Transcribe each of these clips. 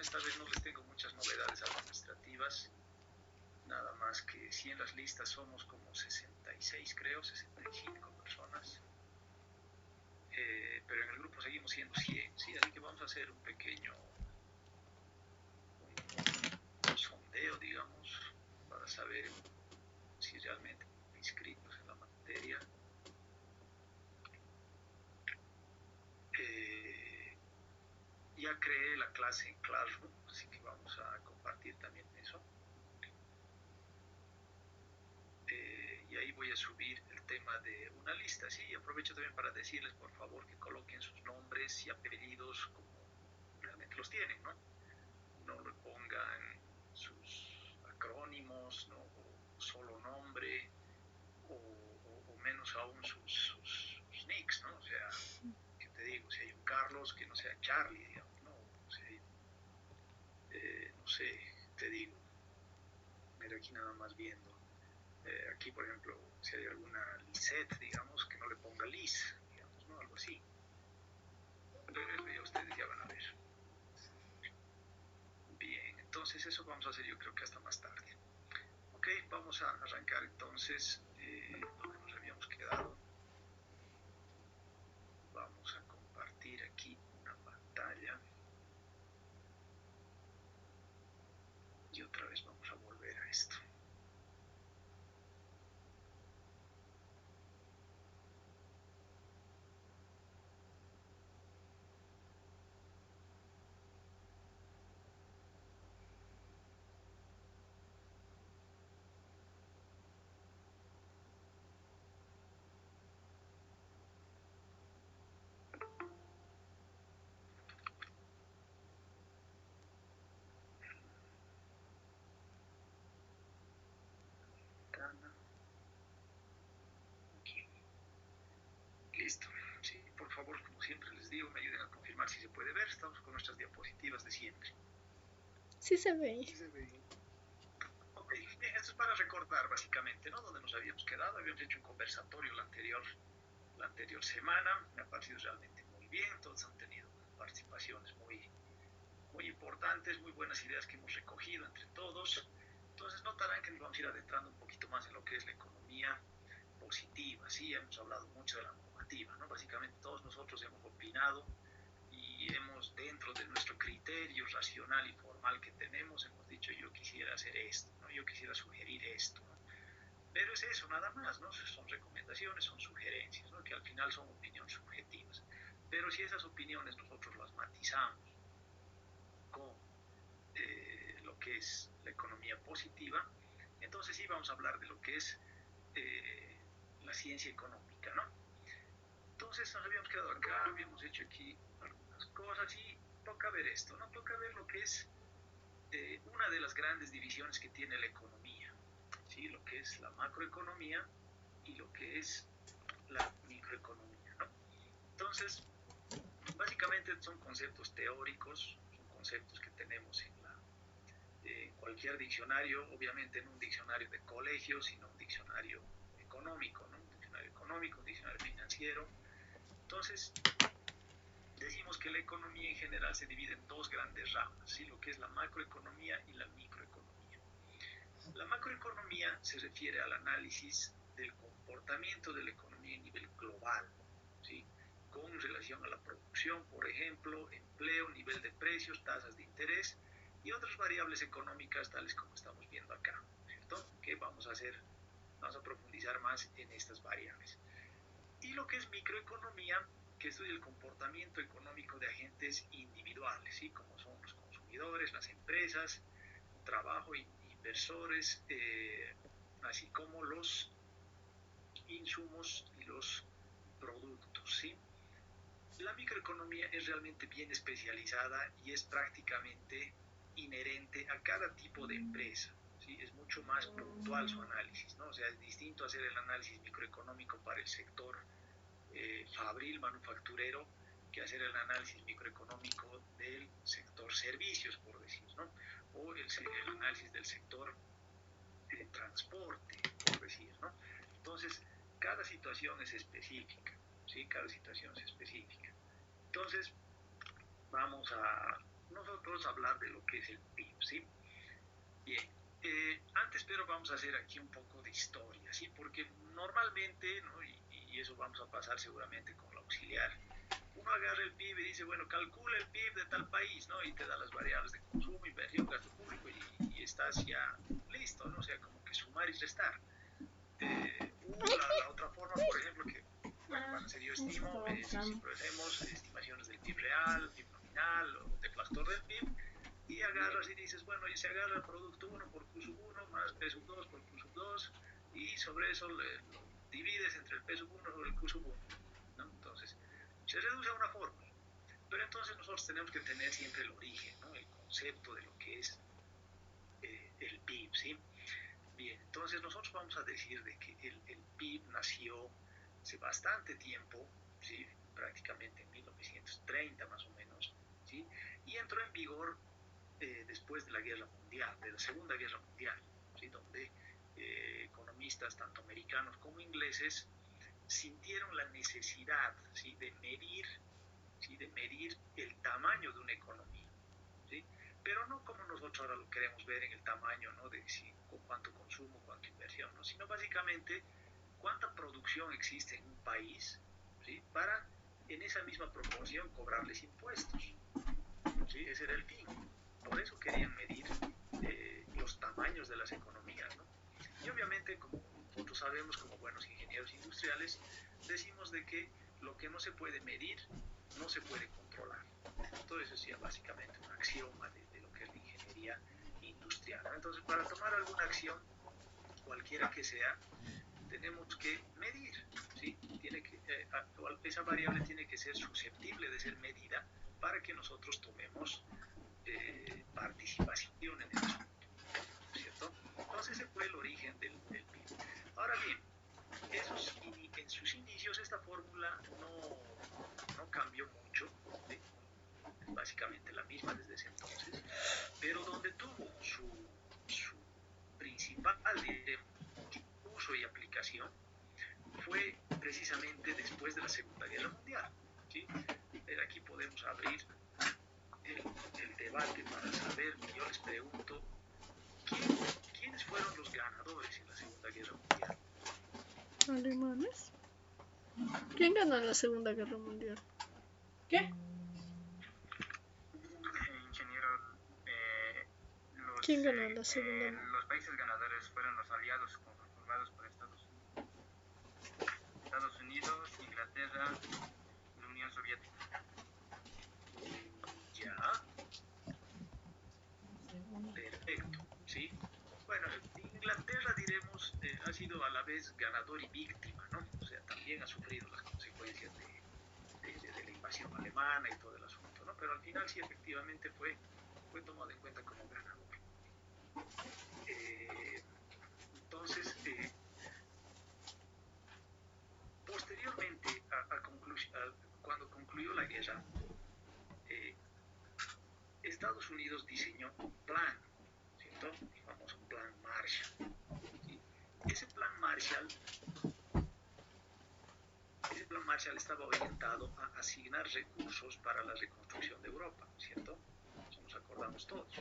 esta vez no les tengo muchas novedades administrativas, nada más que si en las listas somos como 66, creo, 65 personas, pero en el grupo seguimos siendo 100, ¿sí? Así que vamos a hacer un pequeño un sondeo, digamos, para saber si realmente están inscritos en la materia. Ya creé la clase en Classroom, así que vamos a compartir también eso. Y ahí voy a subir el tema de una lista, sí, y aprovecho también para decirles, por favor, que coloquen sus nombres y apellidos como realmente los tienen, ¿no? No le pongan sus acrónimos, ¿no? O solo nombre, o menos aún sus nicks, ¿no? O sea, ¿qué te digo? Si hay un Carlos, que no sea Charlie, digamos, ¿no? O sea, no sé, te digo, mira aquí nada más viendo. Aquí, por ejemplo, si hay alguna Lisette, digamos, que no le ponga Liz, digamos, ¿no? Algo así. Ya ustedes ya van a ver. Bien, entonces eso vamos a hacer yo creo que hasta más tarde. Ok, vamos a arrancar entonces donde nos habíamos quedado. Vamos a compartir aquí una pantalla. Y otra vez vamos a volver a esto. Aquí. Listo. Sí, por favor, como siempre les digo, me ayuden a confirmar si se puede ver. Estamos con nuestras diapositivas de siempre. Sí se ve. Sí se ve. Ok, bien, esto es para recordar básicamente, ¿no? Donde nos habíamos quedado. Habíamos hecho un conversatorio la anterior semana. Me ha parecido realmente muy bien. Todos han tenido participaciones muy importantes, muy buenas ideas que hemos recogido entre todos. Entonces notarán que nos vamos a ir adentrando un poquito más en lo que es la economía positiva. Sí, hemos hablado mucho de la normativa, ¿no? Básicamente todos nosotros hemos opinado y hemos, dentro de nuestro criterio racional y formal que tenemos, hemos dicho yo quisiera hacer esto, ¿no? Yo quisiera sugerir esto, ¿no? Pero es eso, nada más, ¿no? Son recomendaciones, son sugerencias, ¿no? Que al final son opiniones subjetivas. Pero si esas opiniones nosotros las matizamos con lo que es la economía positiva, entonces sí vamos a hablar de lo que es la ciencia económica, ¿no? Entonces nos habíamos quedado acá, habíamos hecho aquí algunas cosas y toca ver esto, ¿no? Toca ver lo que es una de las grandes divisiones que tiene la economía, ¿sí? Lo que es la macroeconomía y lo que es la microeconomía, ¿no? Entonces, básicamente son conceptos teóricos, son conceptos que tenemos en cualquier diccionario, obviamente no un diccionario de colegio, sino un diccionario económico, ¿no? Un diccionario económico, un diccionario financiero. Entonces, decimos que la economía en general se divide en dos grandes ramas, ¿sí? Lo que es la macroeconomía y la microeconomía. La macroeconomía se refiere al análisis del comportamiento de la economía a nivel global, ¿sí? Con relación a la producción, por ejemplo, empleo, nivel de precios, tasas de interés y otras variables económicas tales como estamos viendo acá, ¿cierto? Que vamos a profundizar más en estas variables. Y lo que es microeconomía, que estudia el comportamiento económico de agentes individuales, ¿sí? Como son los consumidores, las empresas, trabajo, inversores, así como los insumos y los productos, ¿sí? La microeconomía es realmente bien especializada y es prácticamente inherente a cada tipo de empresa, ¿sí? Es mucho más puntual su análisis, ¿no? O sea, es distinto hacer el análisis microeconómico para el sector fabril, manufacturero, que hacer el análisis microeconómico del sector servicios, por decir, ¿no? O el análisis del sector de transporte, por decir, ¿no? Entonces, cada situación es específica, ¿sí? Cada situación es específica. Entonces, vamos a nosotros hablar de lo que es el PIB, ¿sí? Bien, antes pero vamos a hacer aquí un poco de historia, ¿sí? Porque normalmente, ¿no? Y eso vamos a pasar seguramente con la auxiliar, uno agarra el PIB y dice, bueno, calcula el PIB de tal país, ¿no? Y te da las variables de consumo, inversión, gasto público y estás ya listo, ¿no? O sea, como que sumar y restar. La otra forma, por ejemplo, que, bueno, para hacer yo estimo, siempre hacemos estimaciones del PIB real, PIB nominal o deflactor del PIB, y agarras y dices, bueno, y se agarra el producto 1 por Q sub 1 más P sub 2 por Q sub 2, y sobre eso lo divides entre el P sub 1 sobre el Q sub 1, ¿no? Entonces, se reduce a una fórmula. Pero entonces nosotros tenemos que tener siempre el origen, ¿no? El concepto de lo que es el PIB, ¿sí? Bien, entonces nosotros vamos a decir de que el PIB nació hace bastante tiempo, ¿sí? Prácticamente en 1930 más o menos, ¿sí? Y entró en vigor después de la Guerra Mundial, de la Segunda Guerra Mundial, ¿sí? Donde economistas tanto americanos como ingleses sintieron la necesidad, ¿sí? ¿sí? De medir el tamaño de una economía, ¿sí? Pero no como nosotros ahora lo queremos ver en el tamaño, ¿no? De si, cuánto consumo, cuánta inversión, ¿no? Sino básicamente cuánta producción existe en un país, ¿sí? Para en esa misma proporción cobrarles impuestos, ¿sí? Ese era el fin. Por eso querían medir los tamaños de las economías, ¿no? Y obviamente, como nosotros sabemos, como buenos ingenieros industriales, decimos de que lo que no se puede medir no se puede controlar. Todo eso es ya básicamente un axioma de lo que es la ingeniería industrial, ¿no? Entonces, para tomar alguna acción, cualquiera que sea, tenemos que medir, ¿sí? Esa variable tiene que ser susceptible de ser medida para que nosotros tomemos participación en el asunto, ¿cierto? Entonces ese fue el origen del PIB. Ahora bien, en sus inicios esta fórmula no cambió mucho, ¿sí? Es básicamente la misma desde ese entonces, pero donde tuvo su principal, diremos, uso y aplicación fue precisamente después de la Segunda Guerra Mundial, ¿sí? Aquí podemos abrir el debate para saber, yo les pregunto, ¿quiénes fueron los ganadores en la Segunda Guerra Mundial? ¿Alemanes? ¿Quién ganó en la Segunda Guerra Mundial? ¿Qué? Ingeniero, ¿Quién ganó en la Segunda Guerra? los países ganadores fueron los aliados conformados por Estados Unidos, Inglaterra y la Unión Soviética. Ya. Perfecto, ¿sí? Bueno, Inglaterra, diremos, ha sido a la vez ganador y víctima, ¿no? O sea, también ha sufrido las consecuencias de la invasión alemana y todo el asunto, ¿no? Pero al final sí, efectivamente fue tomado en cuenta como ganador. Entonces, posteriormente, cuando concluyó la guerra, Estados Unidos diseñó un plan, ¿cierto? El famoso plan Marshall, ¿sí? Ese plan Marshall estaba orientado a asignar recursos para la reconstrucción de Europa, ¿cierto? Eso nos acordamos todos.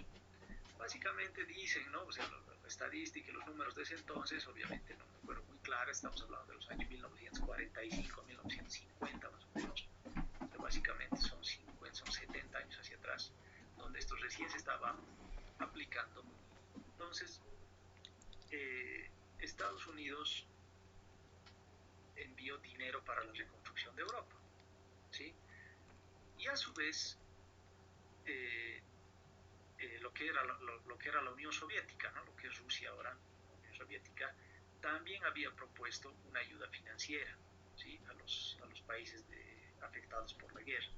Básicamente dicen, ¿no? O sea, la estadística y los números de ese entonces, obviamente no fueron muy claras, estamos hablando de los años 1945 a 1950 más o menos, o sea, básicamente son 70 años hacia atrás, donde esto recién se estaba aplicando. Entonces, Estados Unidos envió dinero para la reconstrucción de Europa, ¿sí? Y a su vez, lo que era la Unión Soviética, ¿no? Lo que es Rusia ahora, la Unión Soviética, también había propuesto una ayuda financiera, ¿sí? a los países afectados por la guerra.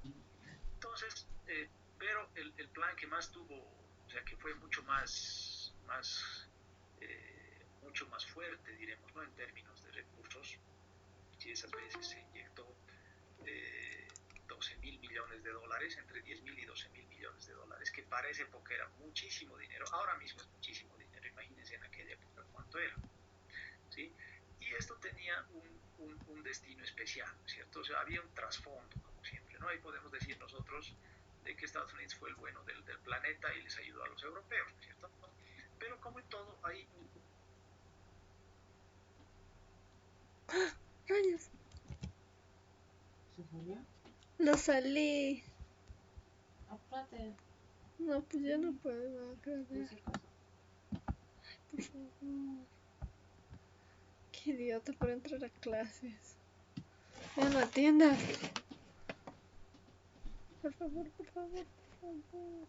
Entonces, pero el plan que más tuvo, o sea, que fue mucho más fuerte, diremos, ¿no? En términos de recursos, y esas veces se inyectó 12.000 millones de dólares, entre 10.000 y 12.000 millones de dólares, que para esa época era muchísimo dinero, ahora mismo es muchísimo dinero, imagínense en aquella época cuánto era, ¿sí? Y esto tenía un destino especial, ¿cierto? O sea, había un trasfondo, como siempre, ¿no? Ahí podemos decir nosotros de que Estados Unidos fue el bueno del planeta y les ayudó a los europeos, ¿no es cierto? Pero como en todo, hay... Rayos, ¿Se salió? lo salí. Apúrate. No, pues ya no puedo Por grabar. si acaso. Por favor. Qué idiota por entrar a clases. Ya no atiendas. Por favor, por favor, por favor.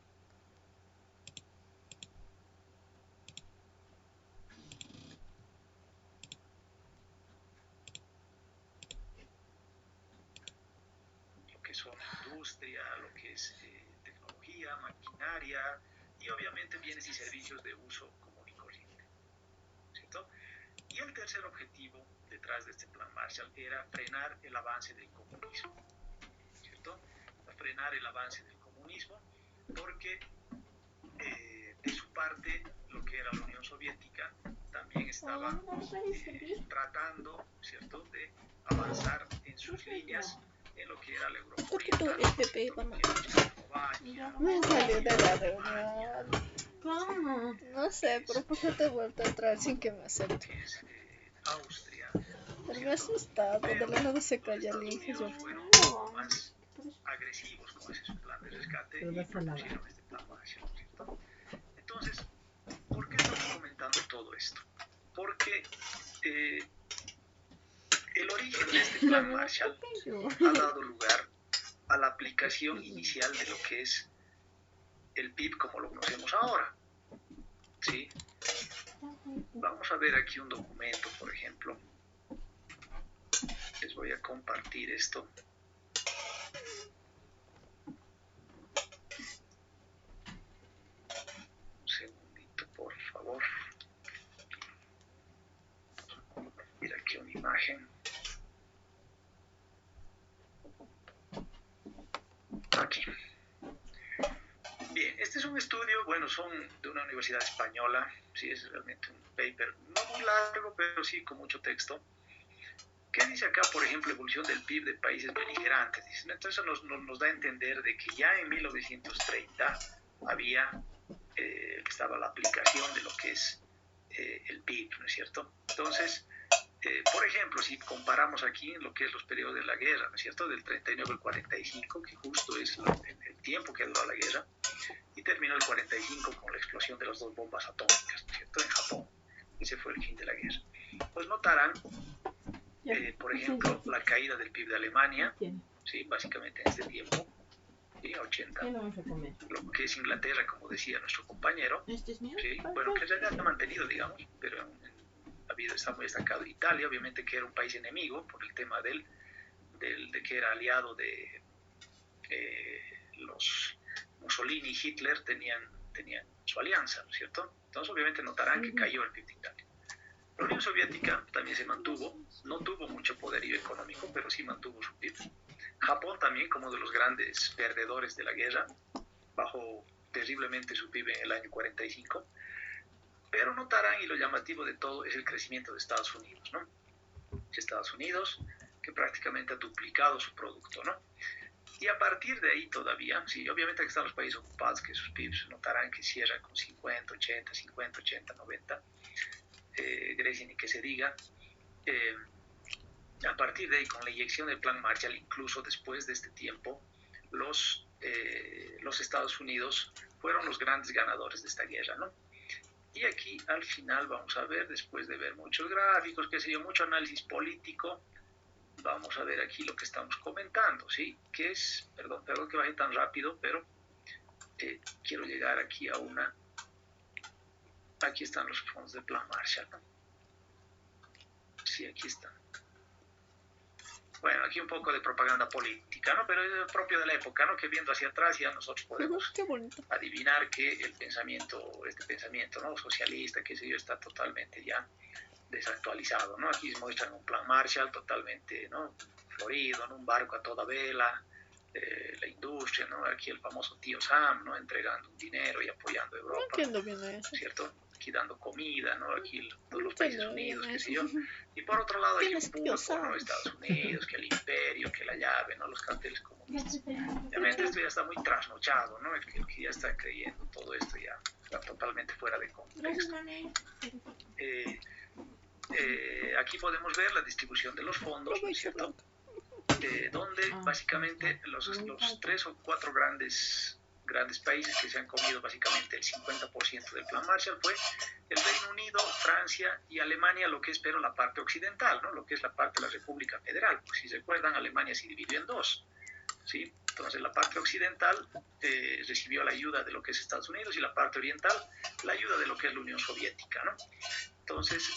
lo que son industria, lo que es tecnología, maquinaria y obviamente bienes y servicios de uso común y corriente, ¿cierto? Y el tercer objetivo detrás de este plan Marshall era frenar el avance del comunismo, ¿cierto? Frenar el avance del comunismo porque de su parte lo que era la Unión Soviética también estaba tratando, ¿cierto?, de avanzar en sus líneas en lo que era la Europa oriental, Me salió de la reunión. ¿Cómo? No sé, pero ¿por qué te he vuelto a entrar sin que me acepte? que es Austria, Pero me ha asustado, de la nada se calla el Inge. Yo, fueron más agresivos con ese plan de rescate y propusieron este plan Marshall, ¿cierto? Entonces, ¿por qué estamos comentando todo esto? Porque el origen de este plan Marshall ha dado lugar a la aplicación inicial de lo que es el PIB como lo conocemos ahora, ¿sí? Vamos a ver aquí un documento, por ejemplo. Les voy a compartir esto. Un segundito, por favor. Mira aquí una imagen. Aquí. Bien, este es un estudio, bueno, son de una universidad española, sí, es realmente un paper no muy largo, pero sí con mucho texto. ¿Qué dice acá, por ejemplo, evolución del PIB de países beligerantes? Dicen, entonces eso nos da a entender de que ya en 1930 estaba la aplicación de lo que es el PIB, ¿no es cierto? Entonces, por ejemplo, si comparamos aquí lo que es los periodos de la guerra, ¿no es cierto? Del 39 al 45, que justo es el tiempo que duró la guerra, y terminó el 45 con la explosión de las dos bombas atómicas, ¿no es cierto? En Japón. Ese fue el fin de la guerra. Pues notarán, por ejemplo, la caída del PIB de Alemania, ¿sí? Básicamente en este tiempo, ¿sí? 80. Lo que es Inglaterra, como decía nuestro compañero, ¿sí? Bueno, que ya se ha mantenido, digamos, pero está muy destacado Italia, obviamente que era un país enemigo por el tema de que era aliado de los Mussolini y Hitler tenían su alianza, ¿no es cierto? Entonces obviamente notarán que cayó el PIB de Italia. La Unión Soviética también se mantuvo, no tuvo mucho poderío económico, pero sí mantuvo su PIB. Japón también, como de los grandes perdedores de la guerra, bajó terriblemente su PIB en el año 45. Pero notarán, y lo llamativo de todo, es el crecimiento de Estados Unidos, ¿no? Estados Unidos, que prácticamente ha duplicado su producto, ¿no? Y a partir de ahí todavía, sí, obviamente que están los países ocupados, que sus PIBs notarán que cierran con 50, 80, 90. Grecia ni que se diga. A partir de ahí, con la inyección del plan Marshall, incluso después de este tiempo, los Estados Unidos fueron los grandes ganadores de esta guerra, ¿no? Y aquí al final vamos a ver, después de ver muchos gráficos, qué sé yo, mucho análisis político, vamos a ver aquí lo que estamos comentando, ¿sí? Que es, perdón que baje tan rápido, pero quiero llegar aquí a aquí están los fondos del plan Marshall, ¿no? Sí, aquí están. Bueno, aquí un poco de propaganda política, ¿no? Pero es propio de la época, ¿no? Que viendo hacia atrás ya nosotros podemos adivinar que este pensamiento, ¿no? Socialista, qué sé yo, está totalmente ya desactualizado, ¿no? Aquí muestran un plan Marshall totalmente, ¿no? Florido, ¿no? Un barco a toda vela, la industria, ¿no? Aquí el famoso tío Sam, ¿no? Entregando un dinero y apoyando a Europa. No entiendo bien eso. ¿Cierto? Aquí dando comida, ¿no? Aquí todos los países unidos, qué sé yo. Y por otro lado hay un pulpo, ¿no? Estados Unidos, que el imperio, que la llave, ¿no? Los carteles comunistas. Obviamente esto ya está muy trasnochado, ¿no? El que ya está creyendo todo esto ya está totalmente fuera de Gracias, contexto. mami. Aquí podemos ver la distribución de los fondos, ¿no es cierto? Donde básicamente los 3 o 4 grandes países que se han comido básicamente el 50% del plan Marshall fue el Reino Unido, Francia y Alemania, lo que es pero la parte occidental, ¿no? Lo que es la parte de la República Federal. Pues, si se acuerdan, Alemania se dividió en dos, ¿sí? Entonces la parte occidental recibió la ayuda de lo que es Estados Unidos y la parte oriental la ayuda de lo que es la Unión Soviética, ¿no? Entonces,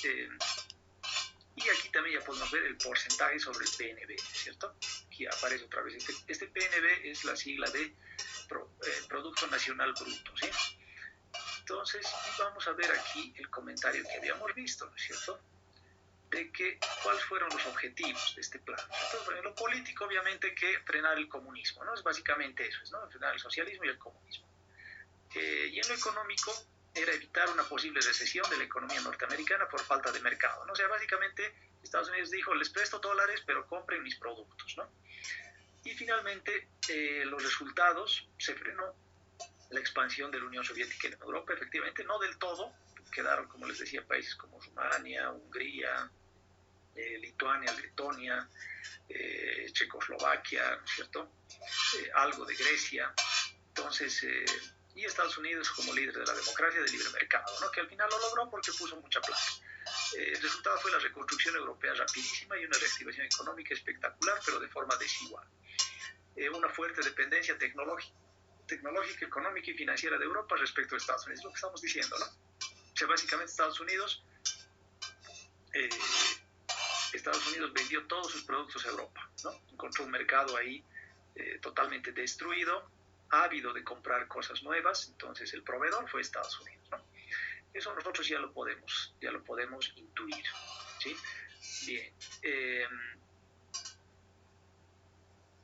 y aquí también ya podemos ver el porcentaje sobre el PNB, ¿cierto? Aquí aparece otra vez. Este PNB es la sigla de Producto Nacional Bruto, ¿sí? Entonces, vamos a ver aquí el comentario que habíamos visto, ¿no es cierto? De que, ¿cuáles fueron los objetivos de este plan? Entonces, en lo político, obviamente, que frenar el comunismo, ¿no? Es básicamente eso, ¿no? Frenar el socialismo y el comunismo. Y en lo económico, era evitar una posible recesión de la economía norteamericana por falta de mercado, ¿no? O sea, básicamente Estados Unidos dijo, les presto dólares, pero compren mis productos, ¿no? Y finalmente, los resultados, se frenó la expansión de la Unión Soviética en Europa, efectivamente, no del todo, quedaron, como les decía, países como Rumania, Hungría, Lituania, Letonia, Checoslovaquia, ¿no es cierto? Algo de Grecia, entonces... y Estados Unidos como líder de la democracia de libre mercado, ¿no? Que al final lo logró porque puso mucha plata. El resultado fue la reconstrucción europea rapidísima y una reactivación económica espectacular, pero de forma desigual. Una fuerte dependencia tecnológica, económica y financiera de Europa respecto a Estados Unidos, lo que estamos diciendo, ¿no? O sea, básicamente Estados Unidos vendió todos sus productos a Europa, ¿no? Encontró un mercado ahí totalmente destruido, ávido de comprar cosas nuevas, entonces el proveedor fue Estados Unidos, ¿no? Eso nosotros ya lo podemos intuir, ¿sí? Bien,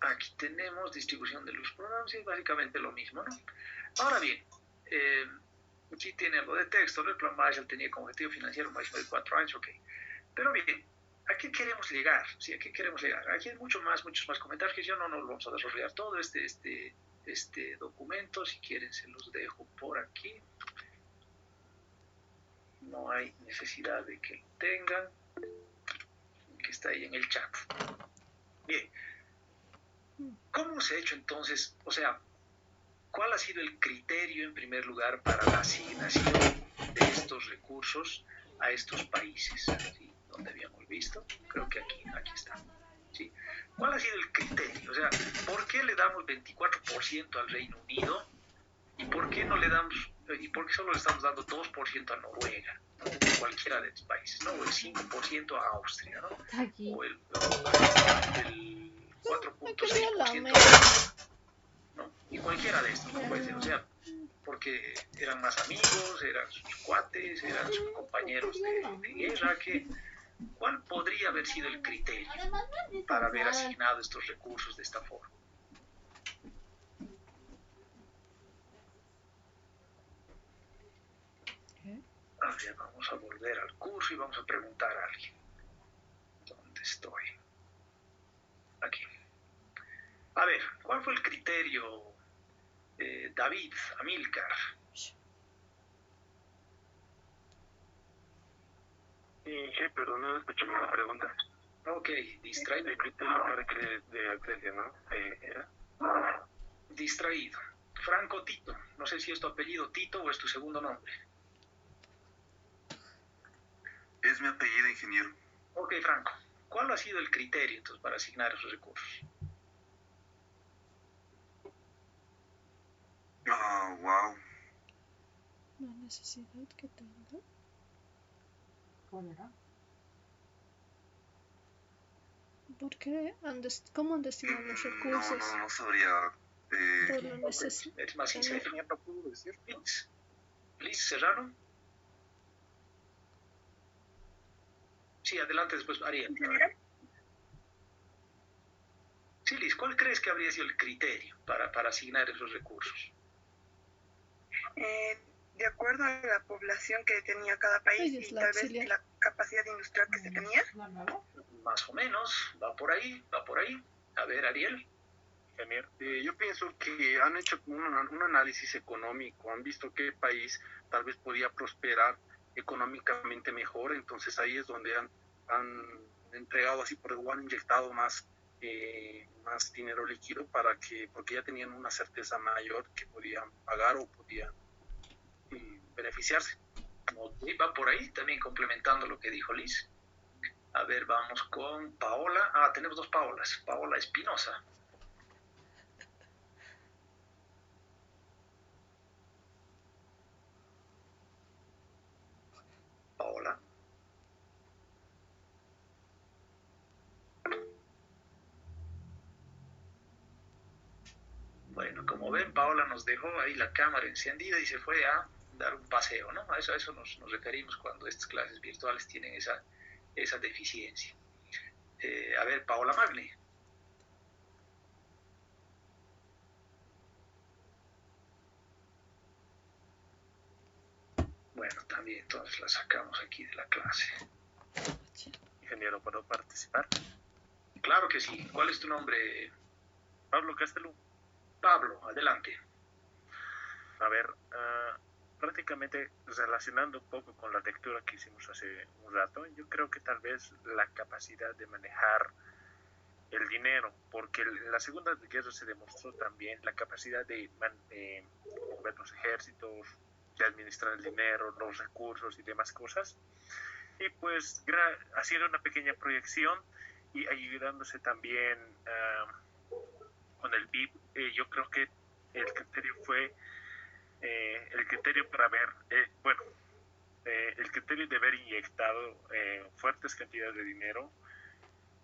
aquí tenemos distribución de los programas y es básicamente lo mismo, ¿no? Ahora bien, aquí tiene algo de texto, ¿no? El plan Marshall tenía como objetivo financiero un máximo de 4 años, ok. Pero bien, ¿a qué queremos llegar? ¿Sí? ¿A qué queremos llegar? Aquí hay muchos más comentarios que yo no lo vamos a desarrollar todo este documento, si quieren se los dejo por aquí, no hay necesidad de que lo tengan, que está ahí en el chat. Bien, ¿cómo se ha hecho entonces? O sea, ¿cuál ha sido el criterio en primer lugar para la asignación de estos recursos a estos países? ¿Sí? Donde habíamos visto, creo que aquí está. ¿Sí? ¿Cuál ha sido el criterio? O sea, ¿por qué le damos 24% al Reino Unido y por qué no le damos, y por qué solo le estamos dando 2% a Noruega, ¿no? O cualquiera de los países, ¿no? O el 5% a Austria, ¿no? O el 4.6%, ¿no? Y cualquiera de estos, ¿no? Puede ser, o sea, porque eran más amigos, eran sus cuates, eran sus compañeros de guerra, ¿cuál podría haber sido el criterio para haber asignado estos recursos de esta forma? A ver, vamos a volver al curso y vamos a preguntar a alguien. ¿Dónde estoy? Aquí. A ver, ¿cuál fue el criterio, David, Amílcar? Sí, perdón, no escuché la pregunta. Ok, distraído. El criterio para que de Grecia, ¿no? ¿Era? Distraído. Franco Tito. No sé si es tu apellido Tito o es tu segundo nombre. Es mi apellido, ingeniero. Ok, Franco. ¿Cuál ha sido el criterio entonces para asignar esos recursos? Wow. La necesidad que tenga. ¿Cuál era? ¿Cómo han destinado los recursos? No sabría. Por la necesidad. Es más sincero. Liz Serrano. Sí, adelante después, Ariel. Sí, Liz, ¿cuál crees que habría sido el criterio para asignar esos recursos? De acuerdo a la población que tenía cada país y tal vez la capacidad industrial que se tenía. Más o menos, va por ahí. A ver, Ariel. ingeniero. Yo pienso que han hecho un análisis económico, han visto qué país tal vez podía prosperar económicamente mejor, entonces ahí es donde han entregado así, o han inyectado más dinero líquido porque ya tenían una certeza mayor que podían pagar o podían beneficiarse. Y va por ahí, también complementando lo que dijo Liz. A ver, vamos con Paola. Tenemos dos Paolas. Paola Espinosa. Paola. Bueno, como ven, Paola nos dejó ahí la cámara encendida y se fue a dar un paseo, ¿no? A eso nos referimos cuando estas clases virtuales tienen esa deficiencia. A ver, Paola Magni. Bueno, también entonces la sacamos aquí de la clase. Ingeniero, ¿puedo participar? Claro que sí. ¿Cuál es tu nombre? Pablo Castelú. Pablo, adelante. A ver, prácticamente relacionando un poco con la lectura que hicimos hace un rato, yo creo que tal vez la capacidad de manejar el dinero, porque en la Segunda Guerra se demostró también la capacidad de mover los ejércitos, de administrar el dinero, los recursos y demás cosas. Y pues haciendo una pequeña proyección y ayudándose también con el PIB, yo creo que el criterio fue el criterio para ver, el criterio de haber inyectado fuertes cantidades de dinero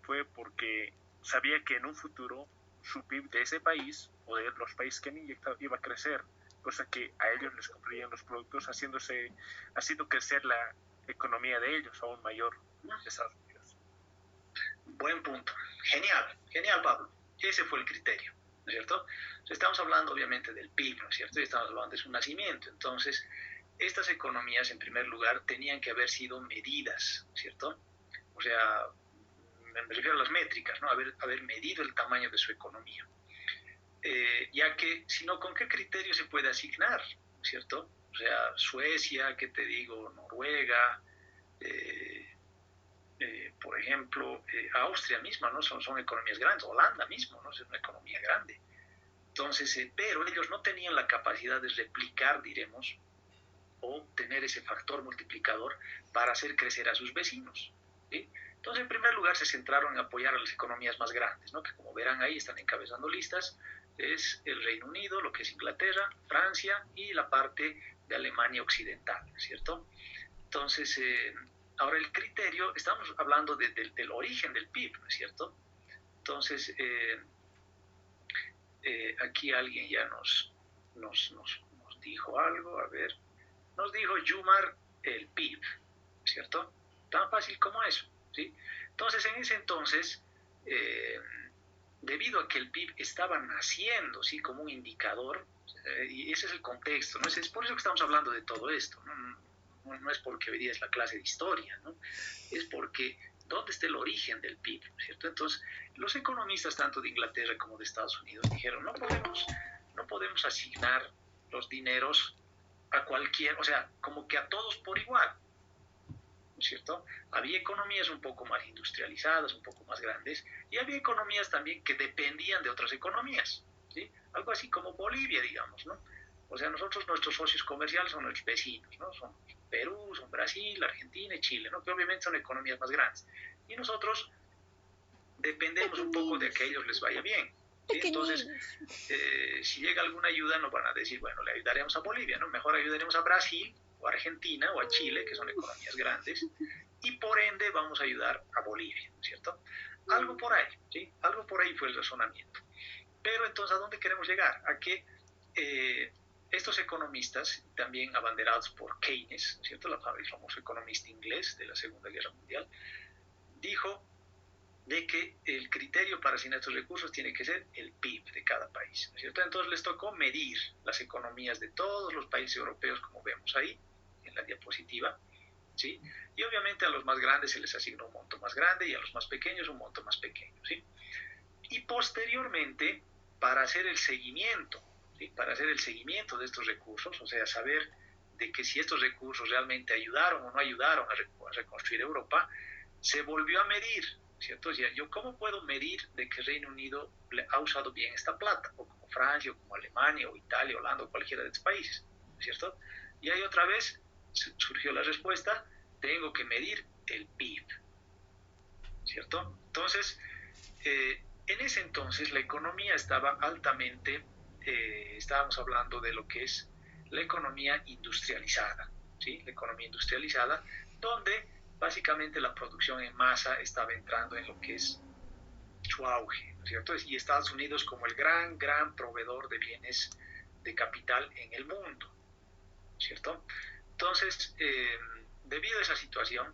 fue porque sabía que en un futuro su PIB de ese país o de los países que han inyectado iba a crecer, cosa que a ellos les comprarían los productos haciendo crecer la economía de ellos aún mayor de Estados Unidos. Buen punto. Genial, genial, Pablo. Ese fue el criterio, ¿no es cierto? Estamos hablando obviamente del PIB, ¿no es cierto? Y estamos hablando de su nacimiento. Entonces, estas economías, en primer lugar, tenían que haber sido medidas, ¿no es cierto? O sea, me refiero a las métricas, ¿no? Haber medido el tamaño de su economía. Ya que, si no, ¿con qué criterio se puede asignar, ¿no es cierto? O sea, Suecia, ¿qué te digo? Noruega, por ejemplo, Austria misma, ¿no? Son economías grandes, Holanda mismo, ¿no? Es una economía grande. Entonces, pero ellos no tenían la capacidad de replicar, diremos, o tener ese factor multiplicador para hacer crecer a sus vecinos, ¿sí? Entonces, en primer lugar, se centraron en apoyar a las economías más grandes, ¿no? Que como verán ahí están encabezando listas, es el Reino Unido, lo que es Inglaterra, Francia y la parte de Alemania Occidental, ¿cierto? Entonces, ahora el criterio, estamos hablando del origen del PIB, ¿no es cierto? Entonces, aquí alguien ya nos dijo algo, a ver, nos dijo Yumar el PIB, ¿cierto? Tan fácil como eso, ¿sí? Entonces, en ese entonces, debido a que el PIB estaba naciendo, ¿sí? Como un indicador, y ese es el contexto, ¿no? Es por eso que estamos hablando de todo esto, no es porque hoy día es la clase de historia, ¿no? Es porque ¿dónde está el origen del PIB? ¿Cierto? Entonces, los economistas tanto de Inglaterra como de Estados Unidos dijeron, no podemos asignar los dineros a cualquier, o sea, como que a todos por igual, ¿no es cierto? Había economías un poco más industrializadas, un poco más grandes, y había economías también que dependían de otras economías, ¿sí? Algo así como Bolivia, digamos, ¿no? O sea, nuestros socios comerciales son nuestros vecinos, ¿no? Son Perú, son Brasil, Argentina y Chile, ¿no? Que obviamente son economías más grandes. Y nosotros dependemos un poco de que a ellos les vaya bien, ¿sí? Entonces, si llega alguna ayuda, nos van a decir, bueno, le ayudaremos a Bolivia, ¿no? Mejor ayudaremos a Brasil, o a Argentina, o a Chile, que son economías grandes, y por ende vamos a ayudar a Bolivia, ¿no es cierto? Algo por ahí, ¿sí? Algo por ahí fue el razonamiento. Pero entonces, ¿a dónde queremos llegar? A que estos economistas, también abanderados por Keynes, ¿no es cierto? El famoso economista inglés de la Segunda Guerra Mundial, dijo de que el criterio para asignar estos recursos tiene que ser el PIB de cada país, ¿no es cierto? Entonces les tocó medir las economías de todos los países europeos, como vemos ahí en la diapositiva, ¿sí? Y obviamente a los más grandes se les asignó un monto más grande y a los más pequeños un monto más pequeño, ¿sí? Y posteriormente para hacer el seguimiento, ¿sí? Para hacer el seguimiento de estos recursos, o sea, saber de que si estos recursos realmente ayudaron o no ayudaron a reconstruir Europa, se volvió a medir, ¿cierto? O sea, yo cómo puedo medir de que Reino Unido ha usado bien esta plata, o como Francia, o como Alemania, o Italia, Holanda, o cualquiera de estos países, ¿cierto? Y ahí otra vez surgió la respuesta, tengo que medir el PIB, ¿cierto? Entonces, en ese entonces la economía estaba altamente, estábamos hablando de lo que es la economía industrializada, ¿sí? La economía industrializada, donde básicamente la producción en masa estaba entrando en lo que es su auge, ¿no es cierto? Y Estados Unidos como el gran proveedor de bienes de capital en el mundo, ¿cierto? Entonces, debido a esa situación,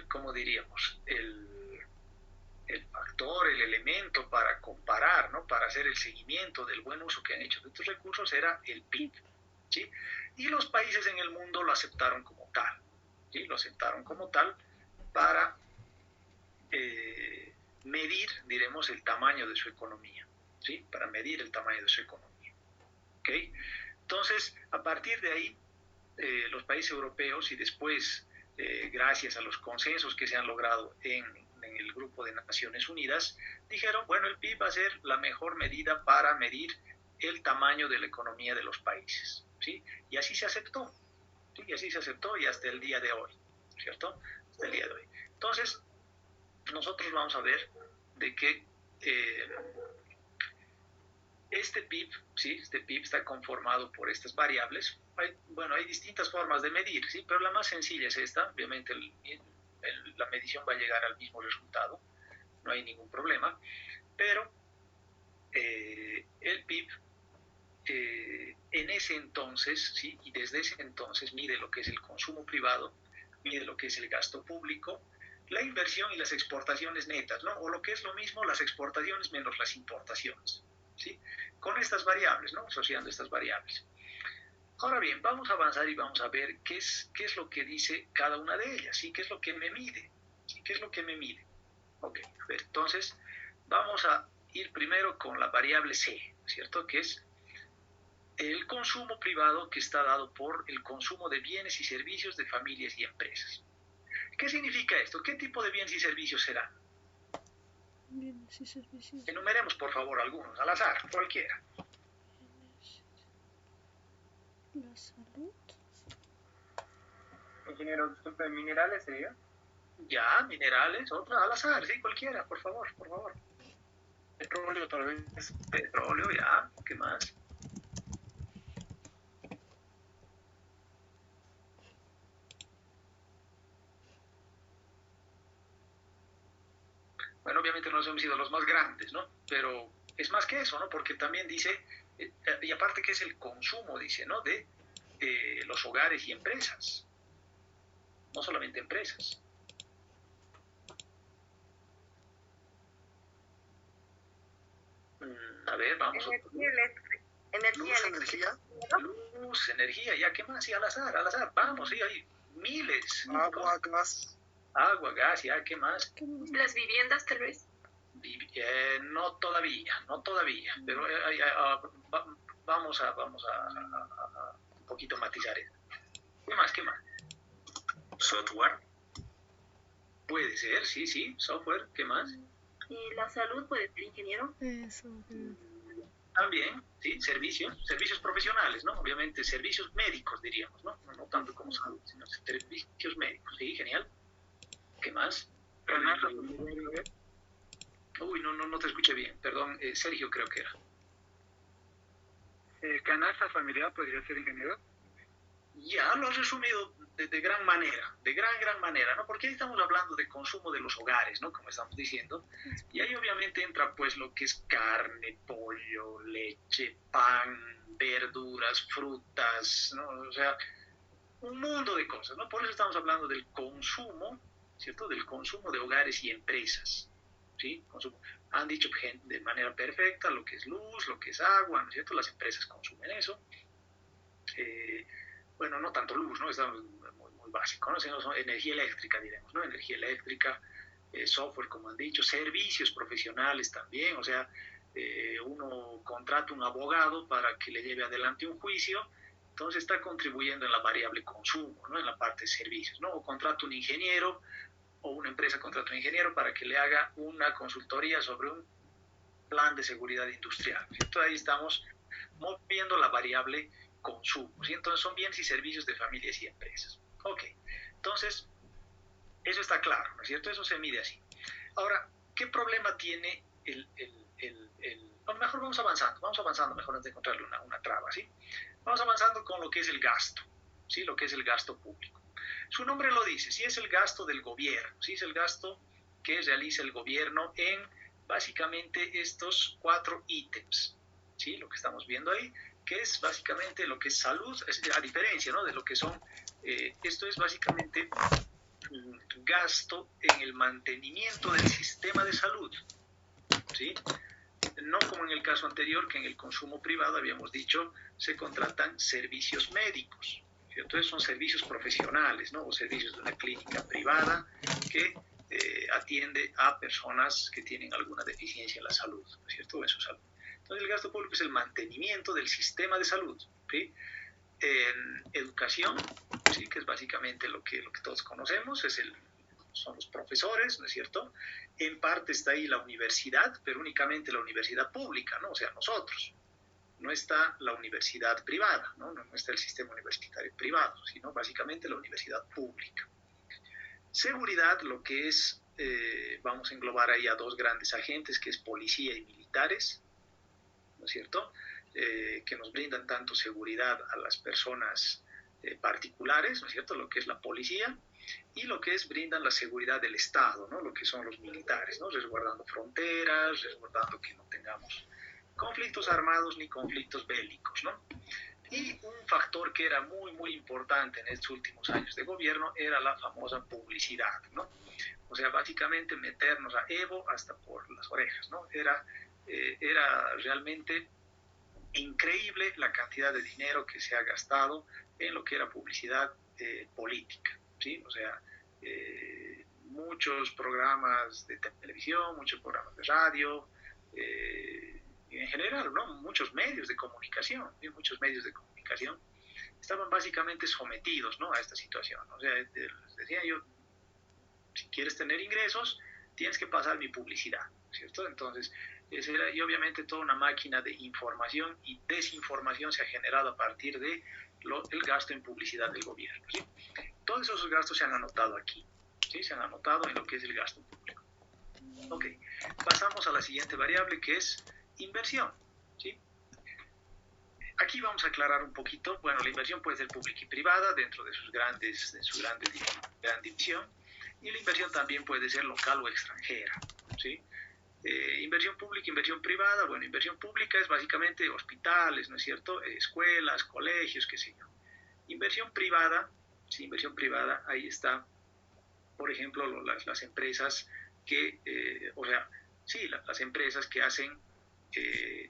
¿cómo diríamos? El factor, el elemento para comparar, ¿no? Para hacer el seguimiento del buen uso que han hecho de estos recursos era el PIB, ¿sí? Y los países en el mundo lo aceptaron como tal, ¿sí? Lo aceptaron como tal para medir, diremos, el tamaño de su economía, ¿sí? Para medir el tamaño de su economía, ¿ok? Entonces, a partir de ahí, los países europeos y después, gracias a los consensos que se han logrado en el Grupo de Naciones Unidas, dijeron, bueno, el PIB va a ser la mejor medida para medir el tamaño de la economía de los países, ¿sí? Y así se aceptó, ¿sí? Y así se aceptó y hasta el día de hoy, ¿cierto? Hasta el día de hoy. Entonces, nosotros vamos a ver de que este PIB, ¿sí? Este PIB está conformado por estas variables. Hay distintas formas de medir, ¿sí? Pero la más sencilla es esta. Obviamente la medición va a llegar al mismo resultado, no hay ningún problema. Pero el PIB en ese entonces, ¿sí? Y desde ese entonces mide lo que es el consumo privado, mide lo que es el gasto público, la inversión y las exportaciones netas, ¿no? O lo que es lo mismo, las exportaciones menos las importaciones, ¿sí? Con estas variables, ¿no? Asociando estas variables. Ahora bien, vamos a avanzar y vamos a ver qué es lo que dice cada una de ellas, ¿sí? ¿Qué es lo que me mide? ¿Sí? ¿Qué es lo que me mide? Ok, a ver, entonces vamos a ir primero con la variable C, ¿cierto? Que es el consumo privado que está dado por el consumo de bienes y servicios de familias y empresas. ¿Qué significa esto? ¿Qué tipo de bienes y servicios serán? Bienes y servicios. Enumeremos, por favor, algunos, al azar, cualquiera. La salud. Ingeniero, disculpe, ¿minerales sería? Ya, minerales, otra, al azar, sí, cualquiera, por favor, por favor. Petróleo tal vez. Petróleo, ya, ¿qué más? Bueno, obviamente no hemos sido los más grandes, ¿no? Pero es más que eso, ¿no? Porque también dice, y aparte que es el consumo, dice, ¿no? De los hogares y empresas, no solamente empresas. A ver, vamos. Energía eléctrica. Energía. Luz, energía, ya, ¿qué más? Sí, al azar, vamos, sí, hay miles. Agua, gas. Agua, gas, ya, ¿qué más? Las viviendas, tal vez. No todavía, pero vamos a un poquito matizar eso. ¿Qué más? Software. Puede ser, sí, software, ¿qué más? Y la salud puede ser, ingeniero. Eso. También, sí, servicios profesionales, ¿no? Obviamente, servicios médicos, diríamos, ¿no? No tanto como salud, sino servicios médicos, sí, genial. ¿Qué más? Uy, no te escuché bien, perdón, Sergio creo que era. ¿Canasta familiar podría ser, ingeniero? Ya lo has resumido de gran manera, de gran manera, ¿no? Porque ahí estamos hablando de consumo de los hogares, ¿no? Como estamos diciendo. Y ahí obviamente entra pues lo que es carne, pollo, leche, pan, verduras, frutas, ¿no? O sea, un mundo de cosas, ¿no? Por eso estamos hablando del consumo, ¿cierto? Del consumo de hogares y empresas, ¿sí? Consumo. Han dicho de manera perfecta lo que es luz, lo que es agua, ¿no es cierto? Las empresas consumen eso. Bueno, no tanto luz, ¿no? Es muy básico, ¿no? Sino energía eléctrica, diremos, ¿no? Energía eléctrica, software, como han dicho, servicios profesionales también, o sea, uno contrata un abogado para que le lleve adelante un juicio, entonces está contribuyendo en la variable consumo, ¿no? En la parte de servicios, ¿no? O contrata un ingeniero, o una empresa contrata un ingeniero para que le haga una consultoría sobre un plan de seguridad industrial, ¿cierto? Ahí estamos moviendo la variable consumo, ¿sí? Entonces son bienes y servicios de familias y empresas. Ok, entonces eso está claro, ¿no es cierto? Eso se mide así. Ahora, ¿qué problema tiene no, mejor vamos avanzando mejor antes de encontrarle una traba, ¿sí? Vamos avanzando con lo que es el gasto, ¿sí? Lo que es el gasto público. Su nombre lo dice, si es el gasto del gobierno, si es el gasto que realiza el gobierno en básicamente estos 4 ítems, ¿sí? Lo que estamos viendo ahí, que es básicamente lo que es salud, a diferencia, ¿no? De lo que son, esto es básicamente gasto en el mantenimiento del sistema de salud, ¿sí? No como en el caso anterior, que en el consumo privado habíamos dicho se contratan servicios médicos, ¿cierto? Entonces son servicios profesionales, ¿no? O servicios de una clínica privada que atiende a personas que tienen alguna deficiencia en la salud, ¿no es cierto? En su salud. Entonces el gasto público es el mantenimiento del sistema de salud, ¿sí? En educación, ¿sí? Que es básicamente lo que todos conocemos, son los profesores, ¿no es cierto? En parte está ahí la universidad, pero únicamente la universidad pública, ¿no? O sea, nosotros. No está la universidad privada, ¿no? No está el sistema universitario privado, sino básicamente la universidad pública. Seguridad, lo que es, vamos a englobar ahí a 2 grandes agentes, que es policía y militares, ¿no es cierto? Que nos brindan tanto seguridad a las personas particulares, ¿no es cierto? Lo que es la policía, y lo que es brindan la seguridad del Estado, ¿no? Lo que son los militares, ¿no? Resguardando fronteras, resguardando que no tengamos conflictos armados ni conflictos bélicos, ¿no? Y un factor que era muy, muy importante en estos últimos años de gobierno era la famosa publicidad, ¿no? O sea, básicamente meternos a Evo hasta por las orejas, ¿no? Era realmente increíble la cantidad de dinero que se ha gastado en lo que era publicidad política, ¿sí? O sea, muchos programas de televisión, muchos programas de radio, en general, ¿no? Muchos medios de comunicación, ¿sí? Muchos medios de comunicación estaban básicamente sometidos, ¿no? A esta situación. O sea, les decía yo, si quieres tener ingresos, tienes que pasar mi publicidad, ¿cierto? Entonces, y obviamente toda una máquina de información y desinformación se ha generado a partir de el gasto en publicidad del gobierno, ¿sí? Todos esos gastos se han anotado aquí, ¿sí? Se han anotado en lo que es el gasto público. Ok, pasamos a la siguiente variable, que es inversión, ¿sí? Aquí vamos a aclarar un poquito. Bueno, la inversión puede ser pública y privada dentro de su gran división, y la inversión también puede ser local o extranjera, ¿sí? Inversión pública, inversión privada. Bueno, inversión pública es básicamente hospitales, ¿no es cierto? Escuelas, colegios, qué sé yo. Inversión privada, sí, inversión privada, ahí está, por ejemplo, las empresas que, o sea, sí, las empresas que hacen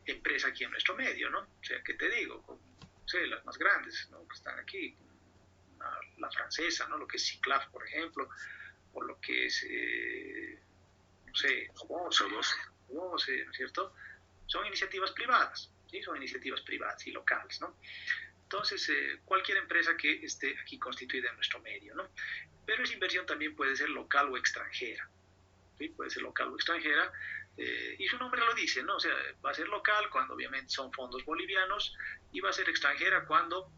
empresa aquí en nuestro medio, ¿no? O sea, ¿qué te digo? No sé, las más grandes, ¿no? Que están aquí, la francesa, ¿no? Lo que es Ciclaf, por ejemplo, o lo que es, no sé, Sobose, ¿no es cierto? Son iniciativas privadas, ¿sí? Son iniciativas privadas y locales, ¿no? Entonces, cualquier empresa que esté aquí constituida en nuestro medio, ¿no? Pero esa inversión también puede ser local o extranjera, ¿sí? Puede ser local o extranjera, y su nombre lo dice, ¿no? O sea, va a ser local cuando obviamente son fondos bolivianos, y va a ser extranjera cuando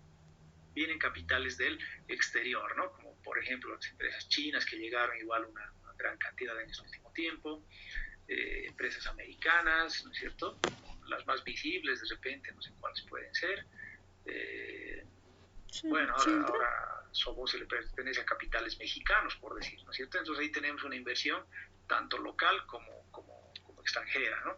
vienen capitales del exterior, ¿no? Como por ejemplo las empresas chinas que llegaron igual una gran cantidad en este último tiempo, empresas americanas, ¿no es cierto? Las más visibles de repente, no sé cuáles pueden ser. Bueno, ahora Sobose le pertenece a capitales mexicanos, por decir, ¿no es cierto? Entonces ahí tenemos una inversión tanto local como extranjera, ¿no?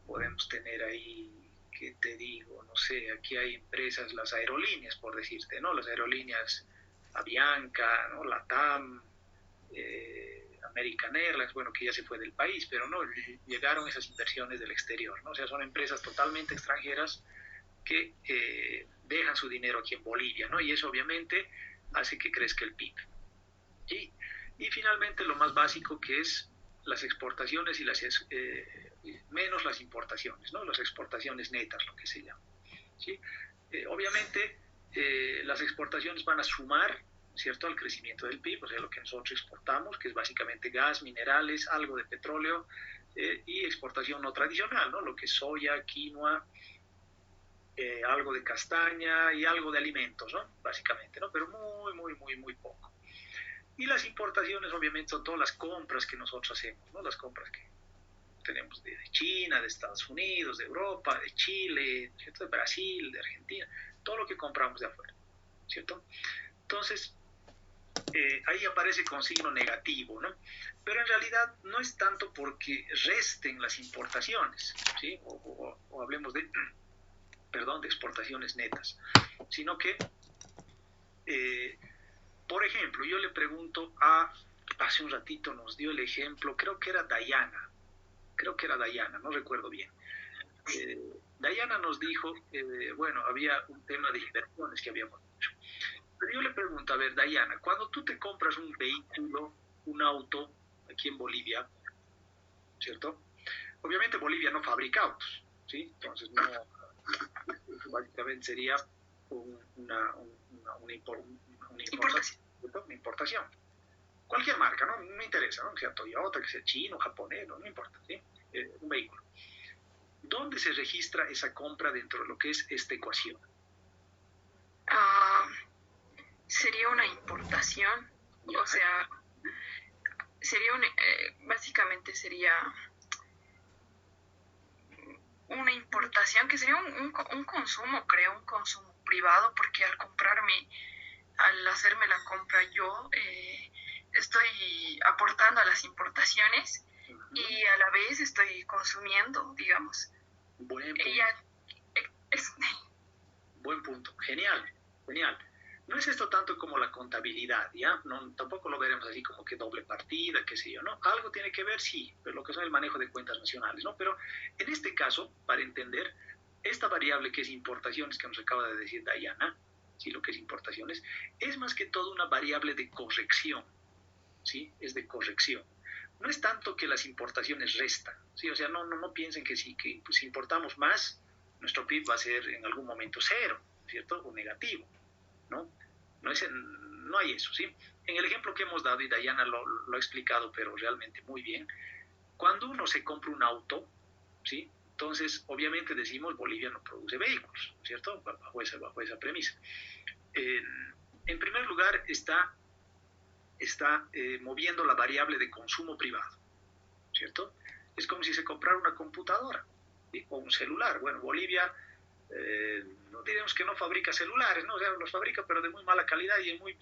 Podemos tener ahí, ¿qué te digo? No sé, aquí hay empresas, las aerolíneas, por decirte, ¿no? Las aerolíneas Avianca, ¿no? LATAM, American Airlines, bueno, que ya se fue del país, pero no, llegaron esas inversiones del exterior, ¿no? O sea, son empresas totalmente extranjeras que dejan su dinero aquí en Bolivia, ¿no? Y eso obviamente hace que crezca el PIB. Y Y finalmente lo más básico, que es las exportaciones y menos las importaciones, ¿no? Las exportaciones netas, lo que se llama, ¿sí? Obviamente las exportaciones van a sumar, ¿cierto?, al crecimiento del PIB, o sea, lo que nosotros exportamos, que es básicamente gas, minerales, algo de petróleo, y exportación no tradicional, ¿no?, lo que es soya, quinoa, algo de castaña y algo de alimentos, ¿no?, básicamente, ¿no?, pero muy poco. Y las importaciones, obviamente, son todas las compras que nosotros hacemos, ¿no?, las compras que tenemos de China, de Estados Unidos, de Europa, de Chile, ¿cierto?, de Brasil, de Argentina, todo lo que compramos de afuera, ¿cierto? Entonces, ahí aparece con signo negativo, ¿no? Pero en realidad no es tanto porque resten las importaciones, ¿sí? O hablemos de, perdón, de exportaciones netas, sino que, por ejemplo, yo le pregunto hace un ratito nos dio el ejemplo, creo que era Dayana, no recuerdo bien. Dayana nos dijo, bueno, había un tema de inversiones que habíamos hecho. Pero yo le pregunto, a ver, Dayana, cuando tú te compras un vehículo, un auto, aquí en Bolivia, ¿cierto? Obviamente Bolivia no fabrica autos, ¿sí? Entonces, no, básicamente sería una importación. Cualquier marca, ¿no? No me interesa, ¿no? Que sea Toyota, que sea chino, japonés, no importa, ¿sí? Un vehículo. ¿Dónde se registra esa compra dentro de lo que es esta ecuación? Sería una importación, o sea, sería básicamente sería una importación que sería un consumo, creo, un consumo privado, porque al hacerme la compra yo estoy aportando a las importaciones y a la vez estoy consumiendo, digamos. Buen punto. Genial. No es esto tanto como la contabilidad, ¿ya? No, tampoco lo veremos así como que doble partida, qué sé yo, ¿no? Algo tiene que ver, sí, pero lo que son el manejo de cuentas nacionales, ¿no? Pero en este caso, para entender, esta variable que es importaciones, que nos acaba de decir Dayana, ¿sí? Lo que es importaciones, es más que todo una variable de corrección, ¿sí? Es de corrección. No es tanto que las importaciones restan, ¿sí? O sea, no piensen que si importamos más, nuestro PIB va a ser en algún momento cero, ¿cierto? O negativo, ¿no? No hay eso, ¿sí? En el ejemplo que hemos dado, y Dayana lo ha explicado, pero realmente muy bien, cuando uno se compra un auto, ¿sí? Entonces, obviamente decimos, Bolivia no produce vehículos, ¿cierto? Bajo esa premisa. En primer lugar, está moviendo la variable de consumo privado, ¿cierto? Es como si se comprara una computadora, ¿sí? O un celular. Bueno, Bolivia, no diremos que no fabrica celulares, ¿no? O sea, los fabrica, pero de muy mala calidad y en muy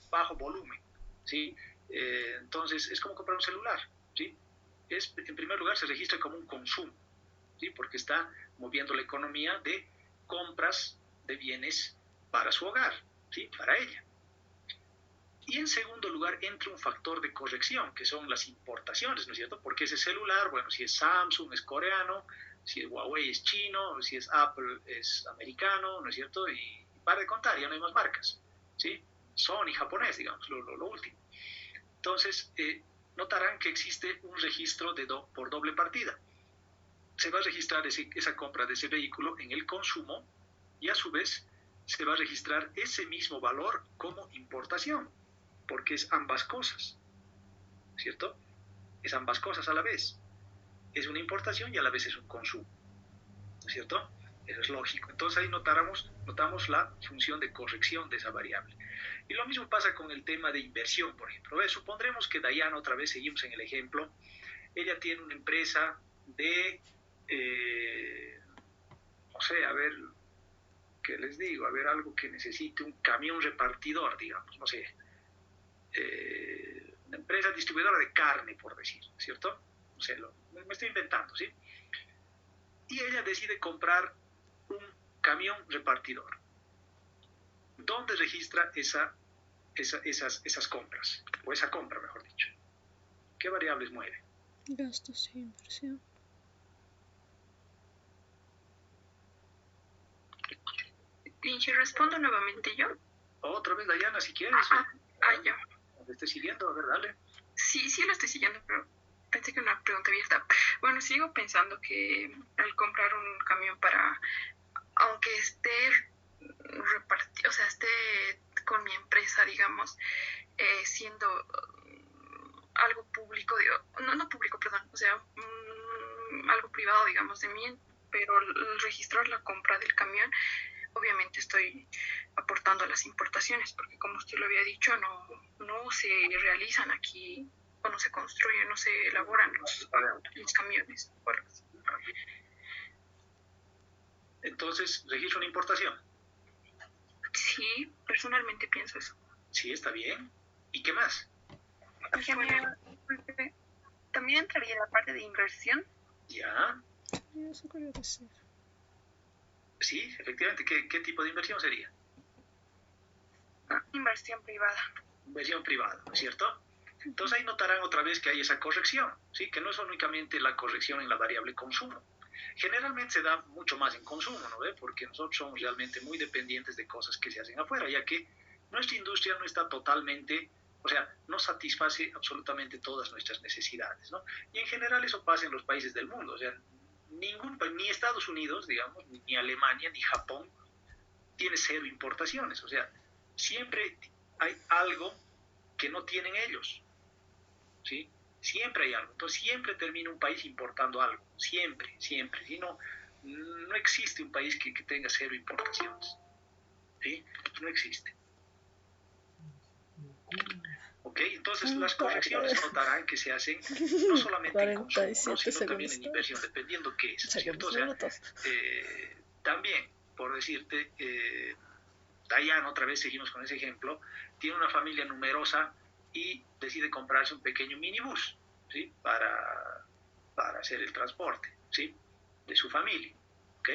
bajo volumen, ¿sí? Entonces, es como comprar un celular, ¿sí? En primer lugar, se registra como un consumo, ¿sí? Porque está moviendo la economía de compras de bienes para su hogar, ¿sí? Para ella. Y en segundo lugar entra un factor de corrección, que son las importaciones, ¿no es cierto? Porque ese celular, bueno, si es Samsung es coreano, si es Huawei es chino, si es Apple es americano, ¿no es cierto? Y para de contar, ya no hay más marcas, ¿sí? Sony japonés, digamos, lo último. Entonces, notarán que existe un registro por doble partida. Se va a registrar esa compra de ese vehículo en el consumo y a su vez se va a registrar ese mismo valor como importación, porque es ambas cosas, ¿cierto? Es ambas cosas a la vez. Es una importación y a la vez es un consumo, ¿no es cierto? Eso es lógico. Entonces ahí notamos la función de corrección de esa variable. Y lo mismo pasa con el tema de inversión, por ejemplo. Supondremos que Dayana, otra vez seguimos en el ejemplo, ella tiene una empresa de, no sé, a ver, ¿qué les digo? A ver, algo que necesite un camión repartidor, digamos, no sé. Una empresa distribuidora de carne, por decir, ¿cierto? No sé, me estoy inventando, ¿sí? Y ella decide comprar un camión repartidor. ¿Dónde registra esas compras? O esa compra, mejor dicho. ¿Qué variables mueve? Gastos e inversión. ¿Y respondo nuevamente yo? Otra vez, Dayana, si quieres. Ya. ¿Me estoy siguiendo? A ver, dale. sí lo estoy siguiendo, pero pensé que era una pregunta abierta. Bueno, sigo pensando que al comprar un camión aunque esté repartido, o sea, esté con mi empresa, digamos, siendo algo público, no público, perdón, o sea, algo privado, digamos, de mí, pero al registrar la compra del camión, obviamente estoy aportando a las importaciones, porque como usted lo había dicho, no se realizan aquí, o no se construyen, no se elaboran los camiones. Entonces, registro una importación. Sí, personalmente pienso eso. Sí, está bien. ¿Y qué más? Ingeniero, también entraría la parte de inversión. Ya. Eso quería decir. Sí, efectivamente. ¿Qué tipo de inversión sería? Inversión privada. Inversión privada, ¿no es cierto? Entonces ahí notarán otra vez que hay esa corrección, ¿sí? Que no es únicamente la corrección en la variable consumo. Generalmente se da mucho más en consumo, ¿no ve? Porque nosotros somos realmente muy dependientes de cosas que se hacen afuera, ya que nuestra industria no está totalmente, o sea, no satisface absolutamente todas nuestras necesidades, ¿no? Y en general eso pasa en los países del mundo, o sea, ni Estados Unidos, digamos, ni Alemania, ni Japón, tiene cero importaciones, o sea, siempre hay algo que no tienen ellos, ¿sí? Siempre hay algo. Entonces siempre termina un país importando algo. Siempre, siempre. ¿Sí? No existe un país que tenga cero importaciones. ¿Sí? No existe. ¿Ok? Entonces las correcciones notarán que se hacen no solamente en consumo, ¿no? Sino también en inversión, dependiendo qué es, ¿cierto? O sea, también, por decirte, Dayan, otra vez seguimos con ese ejemplo, tiene una familia numerosa y decide comprarse un pequeño minibús, ¿sí? Para hacer el transporte, ¿sí? De su familia, ¿ok?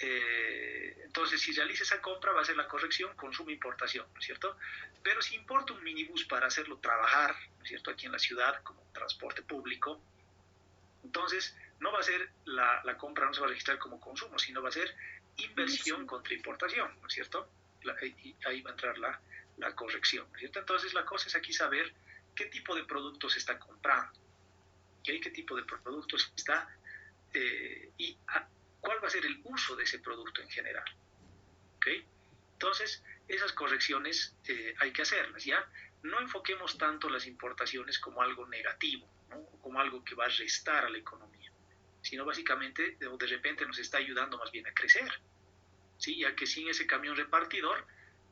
Entonces, si realiza esa compra, va a hacer la corrección consumo-importación, ¿no es cierto? Pero si importa un minibús para hacerlo trabajar, ¿no es cierto?, aquí en la ciudad como transporte público, entonces no va a ser la compra, no se va a registrar como consumo, sino va a ser inversión contra importación, ¿no es cierto? Ahí va a entrar la corrección, ¿no es cierto? Entonces la cosa es aquí saber qué tipo de productos se está comprando, ¿okay? Qué tipo de productos está y cuál va a ser el uso de ese producto en general, ¿ok? Entonces, esas correcciones hay que hacerlas, ¿ya? No enfoquemos tanto las importaciones como algo negativo, ¿no? O como algo que va a restar a la economía, sino básicamente, de repente nos está ayudando más bien a crecer, ¿sí? Ya que sin ese camión repartidor,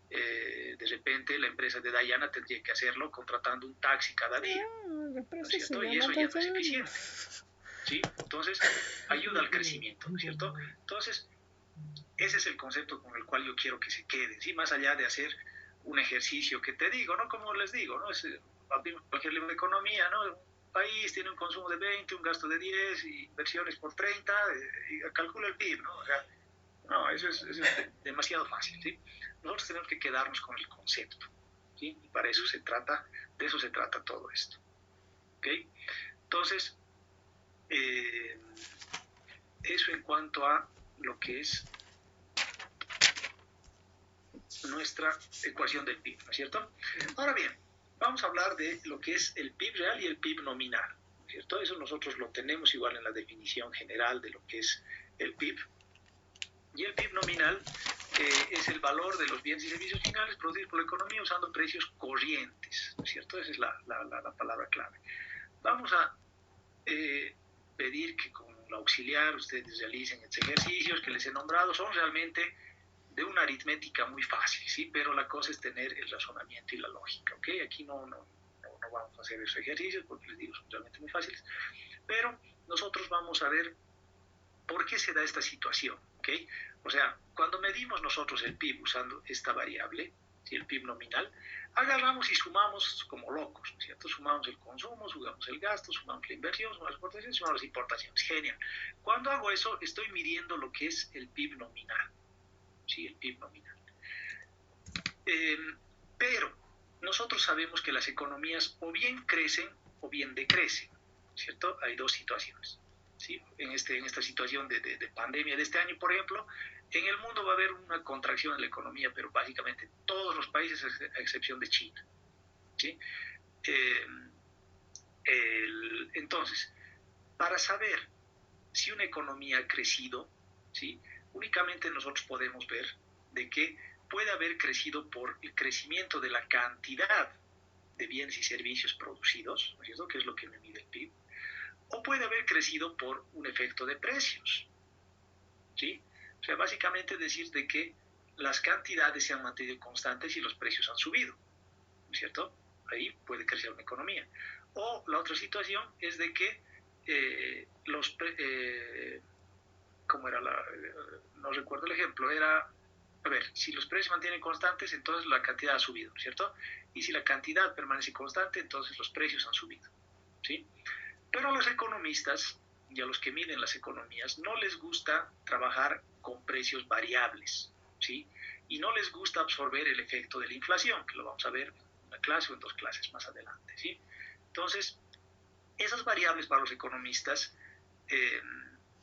de repente la empresa de Dayana tendría que hacerlo contratando un taxi cada día, ¿no es cierto? Y eso ya no es eficiente, ¿sí? Entonces, ayuda al crecimiento, ¿no es cierto? Entonces, ese es el concepto con el cual yo quiero que se queden, ¿sí? Más allá de hacer un ejercicio que te digo, ¿no? Como les digo, ¿no? Abrimos cualquier libro de economía, ¿no? Un país tiene un consumo de 20, un gasto de 10, y inversiones por 30, y calcula el PIB, ¿no? O sea, no, eso es demasiado fácil, ¿sí? Nosotros tenemos que quedarnos con el concepto, ¿sí? Y para eso de eso se trata todo esto, ¿ok? Entonces, eso en cuanto a lo que es nuestra ecuación del PIB, ¿no es cierto? Ahora bien, vamos a hablar de lo que es el PIB real y el PIB nominal, ¿no es cierto? Eso nosotros lo tenemos igual en la definición general de lo que es el PIB. Y el PIB nominal es el valor de los bienes y servicios finales producidos por la economía usando precios corrientes, ¿no es cierto? Esa es la palabra clave. Vamos a pedir que con la auxiliar ustedes realicen estos ejercicios que les he nombrado. Son realmente de una aritmética muy fácil, ¿sí? Pero la cosa es tener el razonamiento y la lógica, ¿ok? Aquí no vamos a hacer esos ejercicios porque les digo, son realmente muy fáciles. Pero nosotros vamos a ver por qué se da esta situación, ¿ok? O sea, cuando medimos nosotros el PIB usando esta variable, ¿sí? El PIB nominal, agarramos y sumamos como locos, ¿no es cierto? Sumamos el consumo, sumamos el gasto, sumamos la inversión, sumamos las exportaciones, sumamos las importaciones. Genial. Cuando hago eso, estoy midiendo lo que es el PIB nominal, ¿sí? El PIB nominal. Pero nosotros sabemos que las economías o bien crecen o bien decrecen, ¿cierto? Hay dos situaciones, ¿sí? En esta situación de pandemia de este año, por ejemplo, en el mundo va a haber una contracción en la economía, pero básicamente todos los países, a excepción de China, ¿sí? Entonces, para saber si una economía ha crecido, ¿sí? Únicamente nosotros podemos ver de que puede haber crecido por el crecimiento de la cantidad de bienes y servicios producidos, ¿no es cierto?, que es lo que me mide el PIB, o puede haber crecido por un efecto de precios, ¿sí? O sea, básicamente decir de que las cantidades se han mantenido constantes y los precios han subido, ¿no es cierto? Ahí puede crecer una economía. O la otra situación es de que ¿cómo era no recuerdo el ejemplo, era, a ver, si los precios se mantienen constantes, entonces la cantidad ha subido, ¿no es cierto? Y si la cantidad permanece constante, entonces los precios han subido, ¿sí? Pero a los economistas y a los que miden las economías no les gusta trabajar con precios variables, ¿sí? Y no les gusta absorber el efecto de la inflación, que lo vamos a ver en una clase o en dos clases más adelante, ¿sí? Entonces, esas variables para los economistas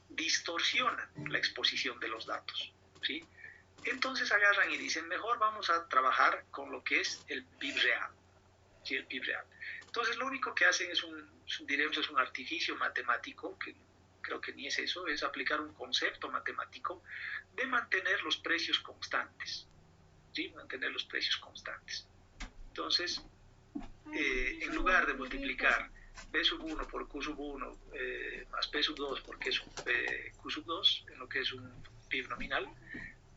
distorsionan la exposición de los datos, ¿sí? Entonces agarran y dicen, mejor vamos a trabajar con lo que es el PIB real, ¿sí? El PIB real. Entonces lo único que hacen es un artificio matemático, que creo que ni es eso, es aplicar un concepto matemático de mantener los precios constantes, ¿sí? Mantener los precios constantes. Entonces, en lugar de multiplicar P sub 1 por Q sub 1 más P sub 2 porque es Q sub 2, en lo que es un PIB nominal,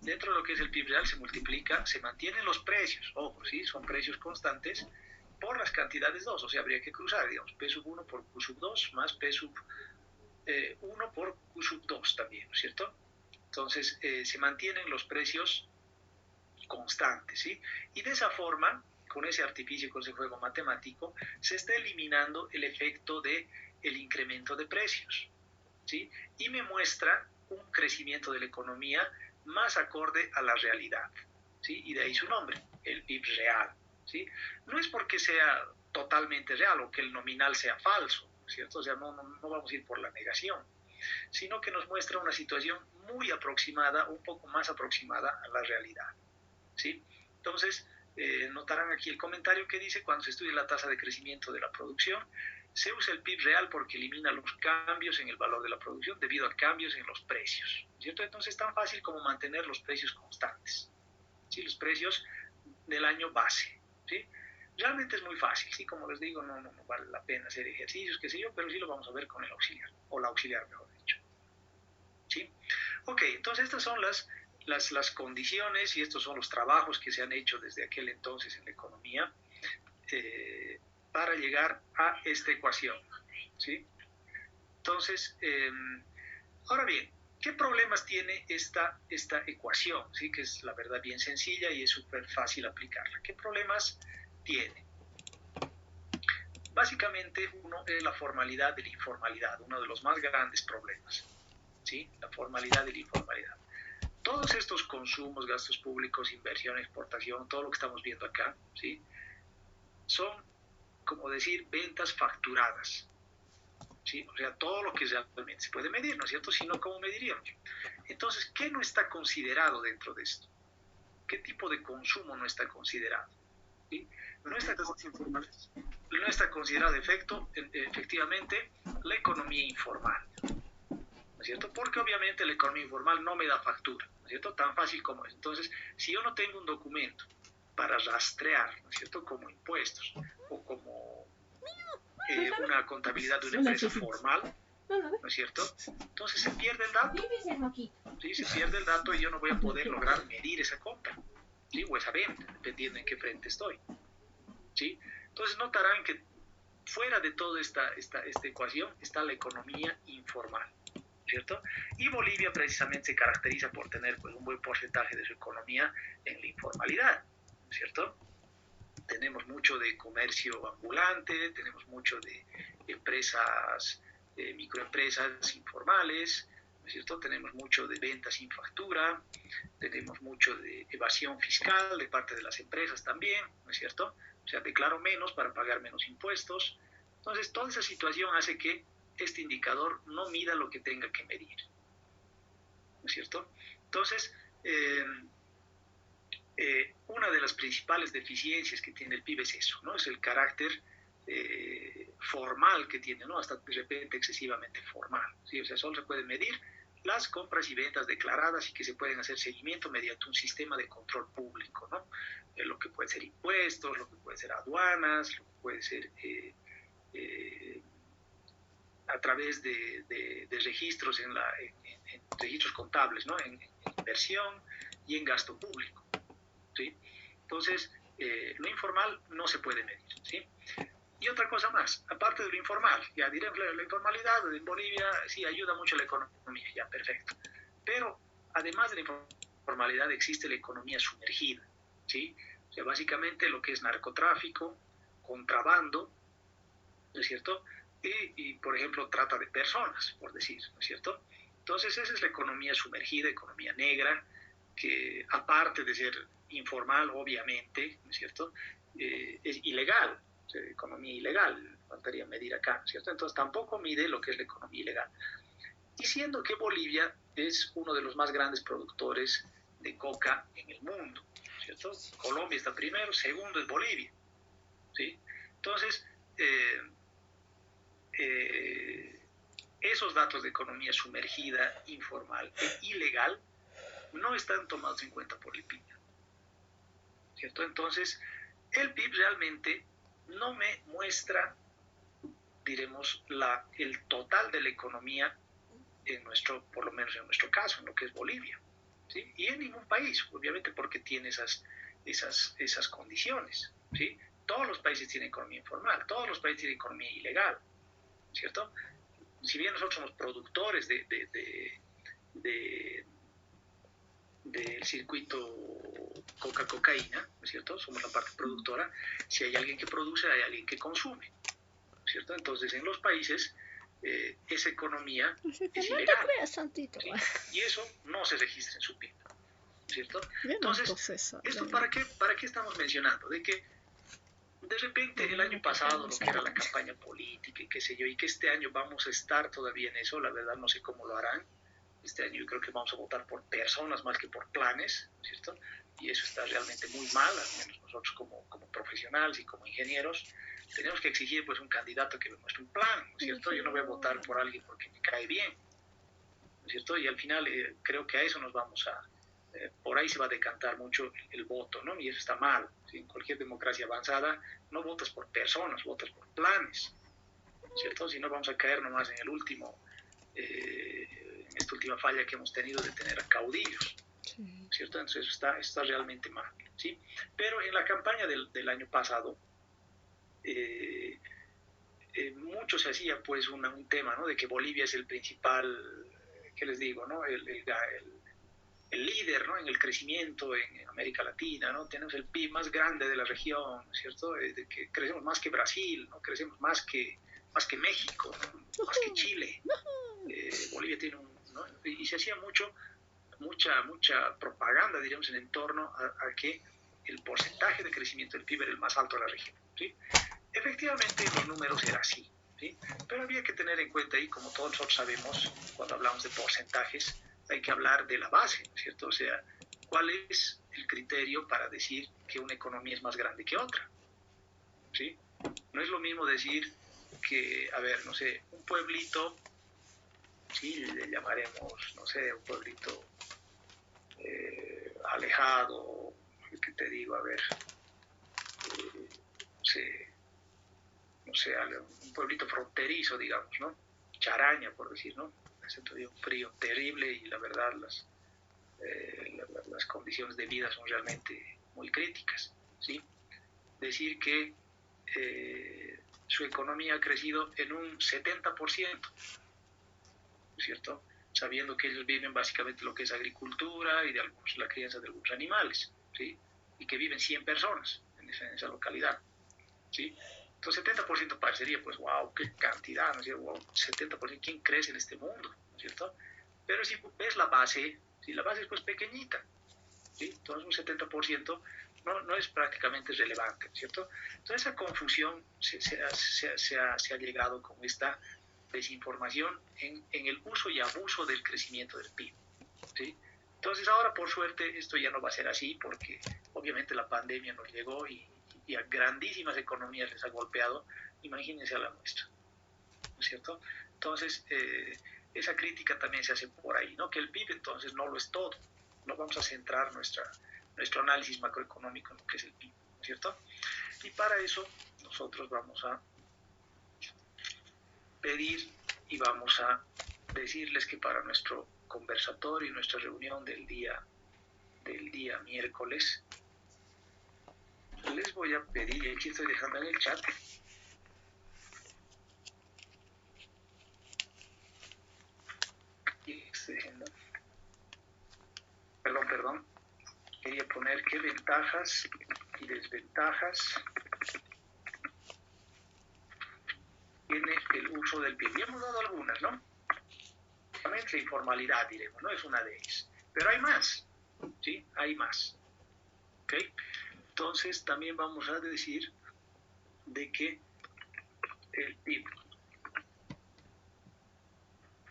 dentro de lo que es el PIB real se multiplica, se mantienen los precios, ojo, ¿sí? Son precios constantes por las cantidades 2, o sea, habría que cruzar, digamos, P sub 1 por Q sub 2 más P sub 1 por Q sub 2 también, ¿no es cierto? Entonces, se mantienen los precios constantes, ¿sí? Y de esa forma, con ese artificio, con ese juego matemático, se está eliminando el efecto de el incremento de precios, ¿sí? Y me muestra un crecimiento de la economía más acorde a la realidad, ¿sí? Y de ahí su nombre, el PIB real, ¿sí? No es porque sea totalmente real o que el nominal sea falso, ¿cierto? O sea, no vamos a ir por la negación, sino que nos muestra una situación muy aproximada, un poco más aproximada a la realidad, ¿sí? Entonces, notarán aquí el comentario que dice, cuando se estudia la tasa de crecimiento de la producción, se usa el PIB real porque elimina los cambios en el valor de la producción debido a cambios en los precios, ¿cierto? Entonces es tan fácil como mantener los precios constantes, ¿sí? Los precios del año base, ¿sí? Realmente es muy fácil, ¿sí? Como les digo, no vale la pena hacer ejercicios, qué sé yo, pero sí lo vamos a ver con el auxiliar, o la auxiliar, mejor dicho, ¿sí? Ok, entonces estas son las condiciones y estos son los trabajos que se han hecho desde aquel entonces en la economía para llegar a esta ecuación, ¿sí? Entonces, ahora bien, ¿qué problemas tiene esta ecuación? ¿Sí? Que es la verdad bien sencilla y es súper fácil aplicarla. ¿Qué problemas tiene? Básicamente uno es la formalidad de la informalidad, uno de los más grandes problemas, ¿sí? La formalidad de la informalidad. Todos estos consumos, gastos públicos, inversión, exportación, todo lo que estamos viendo acá, ¿sí? Son, como decir, ventas facturadas, ¿sí? O sea, todo lo que realmente se puede medir, ¿no es cierto? Si no, ¿cómo mediríamos? Entonces, ¿qué no está considerado dentro de esto? ¿Qué tipo de consumo no está considerado? ¿Sí? No está considerado efectivamente la economía informal, ¿no es cierto? Porque obviamente la economía informal no me da factura, ¿no es cierto? Tan fácil como es. Entonces, si yo no tengo un documento para rastrear, ¿no es cierto? Como impuestos o como una contabilidad de una empresa formal, ¿no es cierto? Entonces se pierde el dato, ¿sí? Se pierde el dato y yo no voy a poder lograr medir esa compra, ¿sí? O esa venta, dependiendo en qué frente estoy, ¿sí? Entonces notarán que fuera de toda esta ecuación está la economía informal, ¿cierto? Y Bolivia precisamente se caracteriza por tener pues, un buen porcentaje de su economía en la informalidad, ¿cierto? Tenemos mucho de comercio ambulante, tenemos mucho de empresas, microempresas informales, ¿no es cierto? Tenemos mucho de ventas sin factura, tenemos mucho de evasión fiscal de parte de las empresas también, ¿no es cierto? O sea, declaro menos para pagar menos impuestos. Entonces, toda esa situación hace que este indicador no mida lo que tenga que medir, ¿no es cierto? Entonces, una de las principales deficiencias que tiene el PIB es eso, ¿no? Es el carácter formal que tiene, ¿no? Hasta de repente excesivamente formal, ¿sí? O sea, solo se puede medir las compras y ventas declaradas y que se pueden hacer seguimiento mediante un sistema de control público, ¿no? Lo que puede ser impuestos, lo que puede ser aduanas, lo que puede ser a través de registros en registros contables, ¿no? En inversión y en gasto público, ¿sí? Entonces, lo informal no se puede medir, ¿sí? Y otra cosa más, aparte de lo informal, ya diremos, la informalidad en Bolivia sí ayuda mucho a la economía, ya, perfecto. Pero además de la informalidad existe la economía sumergida, ¿sí? O sea, básicamente lo que es narcotráfico, contrabando, ¿no es cierto? Y, por ejemplo, trata de personas, por decir, ¿no es cierto? Entonces, esa es la economía sumergida, economía negra, que aparte de ser informal, obviamente, ¿no es cierto? Es ilegal, o sea, economía ilegal, faltaría medir acá, ¿no es cierto? Entonces, tampoco mide lo que es la economía ilegal. Diciendo que Bolivia es uno de los más grandes productores de coca en el mundo, ¿cierto? Colombia está primero, segundo es Bolivia, ¿sí? Entonces, esos datos de economía sumergida, informal e ilegal no están tomados en cuenta por el PIB, ¿cierto? Entonces, el PIB realmente no me muestra, diremos, el total de la economía en nuestro, por lo menos en nuestro caso, en lo que es Bolivia, ¿sí? Y en ningún país, obviamente, porque tiene esas condiciones, ¿sí? Todos los países tienen economía informal, todos los países tienen economía ilegal, ¿cierto? Si bien nosotros somos productores del circuito cocaína, ¿no es cierto? Somos la parte productora. Si hay alguien que produce, hay alguien que consume, ¿no es cierto? Entonces, en los países, esa economía es ilegal, ¿sí? Y eso no se registra en su PIB, ¿no es cierto? Entonces, ¿esto para qué estamos mencionando? De que de repente el año pasado, lo que era la campaña política y qué sé yo, y que este año vamos a estar todavía en eso, la verdad no sé cómo lo harán. Este año yo creo que vamos a votar por personas más que por planes, ¿cierto? Y eso está realmente muy mal, al menos nosotros como profesionales y como ingenieros, tenemos que exigir pues un candidato que muestre un plan, ¿no es cierto? Yo no voy a votar por alguien porque me cae bien, ¿no es cierto? Y al final creo que a eso nos vamos por ahí se va a decantar mucho el voto, ¿no? Y eso está mal, ¿sí? En cualquier democracia avanzada no votas por personas, votas por planes, ¿cierto? Si no vamos a caer nomás en en esta última falla que hemos tenido de tener a caudillos, ¿cierto? Entonces eso está realmente mal, ¿sí? Pero en la campaña del año pasado, mucho se hacía pues un tema, ¿no? De que Bolivia es el principal, ¿qué les digo, no? El líder, ¿no? En el crecimiento en América Latina, ¿no? Tenemos el PIB más grande de la región, ¿no es cierto? De que crecemos más que Brasil, ¿no? Crecemos más que México, ¿no? Más que Chile. Bolivia tiene ¿no? Y se hacía mucha propaganda, diríamos, en torno a que el porcentaje de crecimiento del PIB era el más alto de la región, ¿sí? Efectivamente, los números eran así, ¿sí? Pero había que tener en cuenta, y como todos nosotros sabemos, cuando hablamos de porcentajes, hay que hablar de la base, ¿no es cierto? O sea, ¿cuál es el criterio para decir que una economía es más grande que otra? ¿Sí? No es lo mismo decir que, a ver, no sé, un pueblito, sí, le llamaremos, no sé, un pueblito alejado, ¿qué te digo? A ver, no sé, un pueblito fronterizo, digamos, ¿no? Charaña, por decir, ¿no? Hace todavía un frío terrible y la verdad las condiciones de vida son realmente muy críticas, ¿sí? Decir que su economía ha crecido en un 70%, ¿no es cierto? Sabiendo que ellos viven básicamente lo que es agricultura y la crianza de algunos animales, ¿sí? Y que viven 100 personas en esa localidad, ¿sí? Entonces 70% parecería, pues, wow, qué cantidad, ¿no es cierto? Wow, 70%, ¿quién crece en este mundo? ¿No es cierto? Pero si ves la base, si la base es pues pequeñita, ¿sí? Entonces un 70% no es prácticamente relevante, ¿cierto? Entonces esa confusión se ha llegado con esta desinformación en el uso y abuso del crecimiento del PIB, ¿sí? Entonces ahora por suerte esto ya no va a ser así porque obviamente la pandemia nos llegó y a grandísimas economías les ha golpeado, imagínense a la nuestra, ¿no es cierto? Entonces, esa crítica también se hace por ahí, ¿no? Que el PIB entonces no lo es todo, no vamos a centrar nuestro análisis macroeconómico en lo que es el PIB, ¿no es cierto? Y para eso nosotros vamos a pedir y vamos a decirles que para nuestro conversatorio y nuestra reunión del día miércoles, les voy a pedir, y aquí estoy dejando en el chat, perdón, quería poner qué ventajas y desventajas tiene el uso del PIB. Ya hemos dado algunas, ¿no? Obviamente la informalidad, diremos, ¿no? Es una de ellas. Pero hay más, ¿sí? Hay más. ¿Ok? Entonces también vamos a decir de que el PIB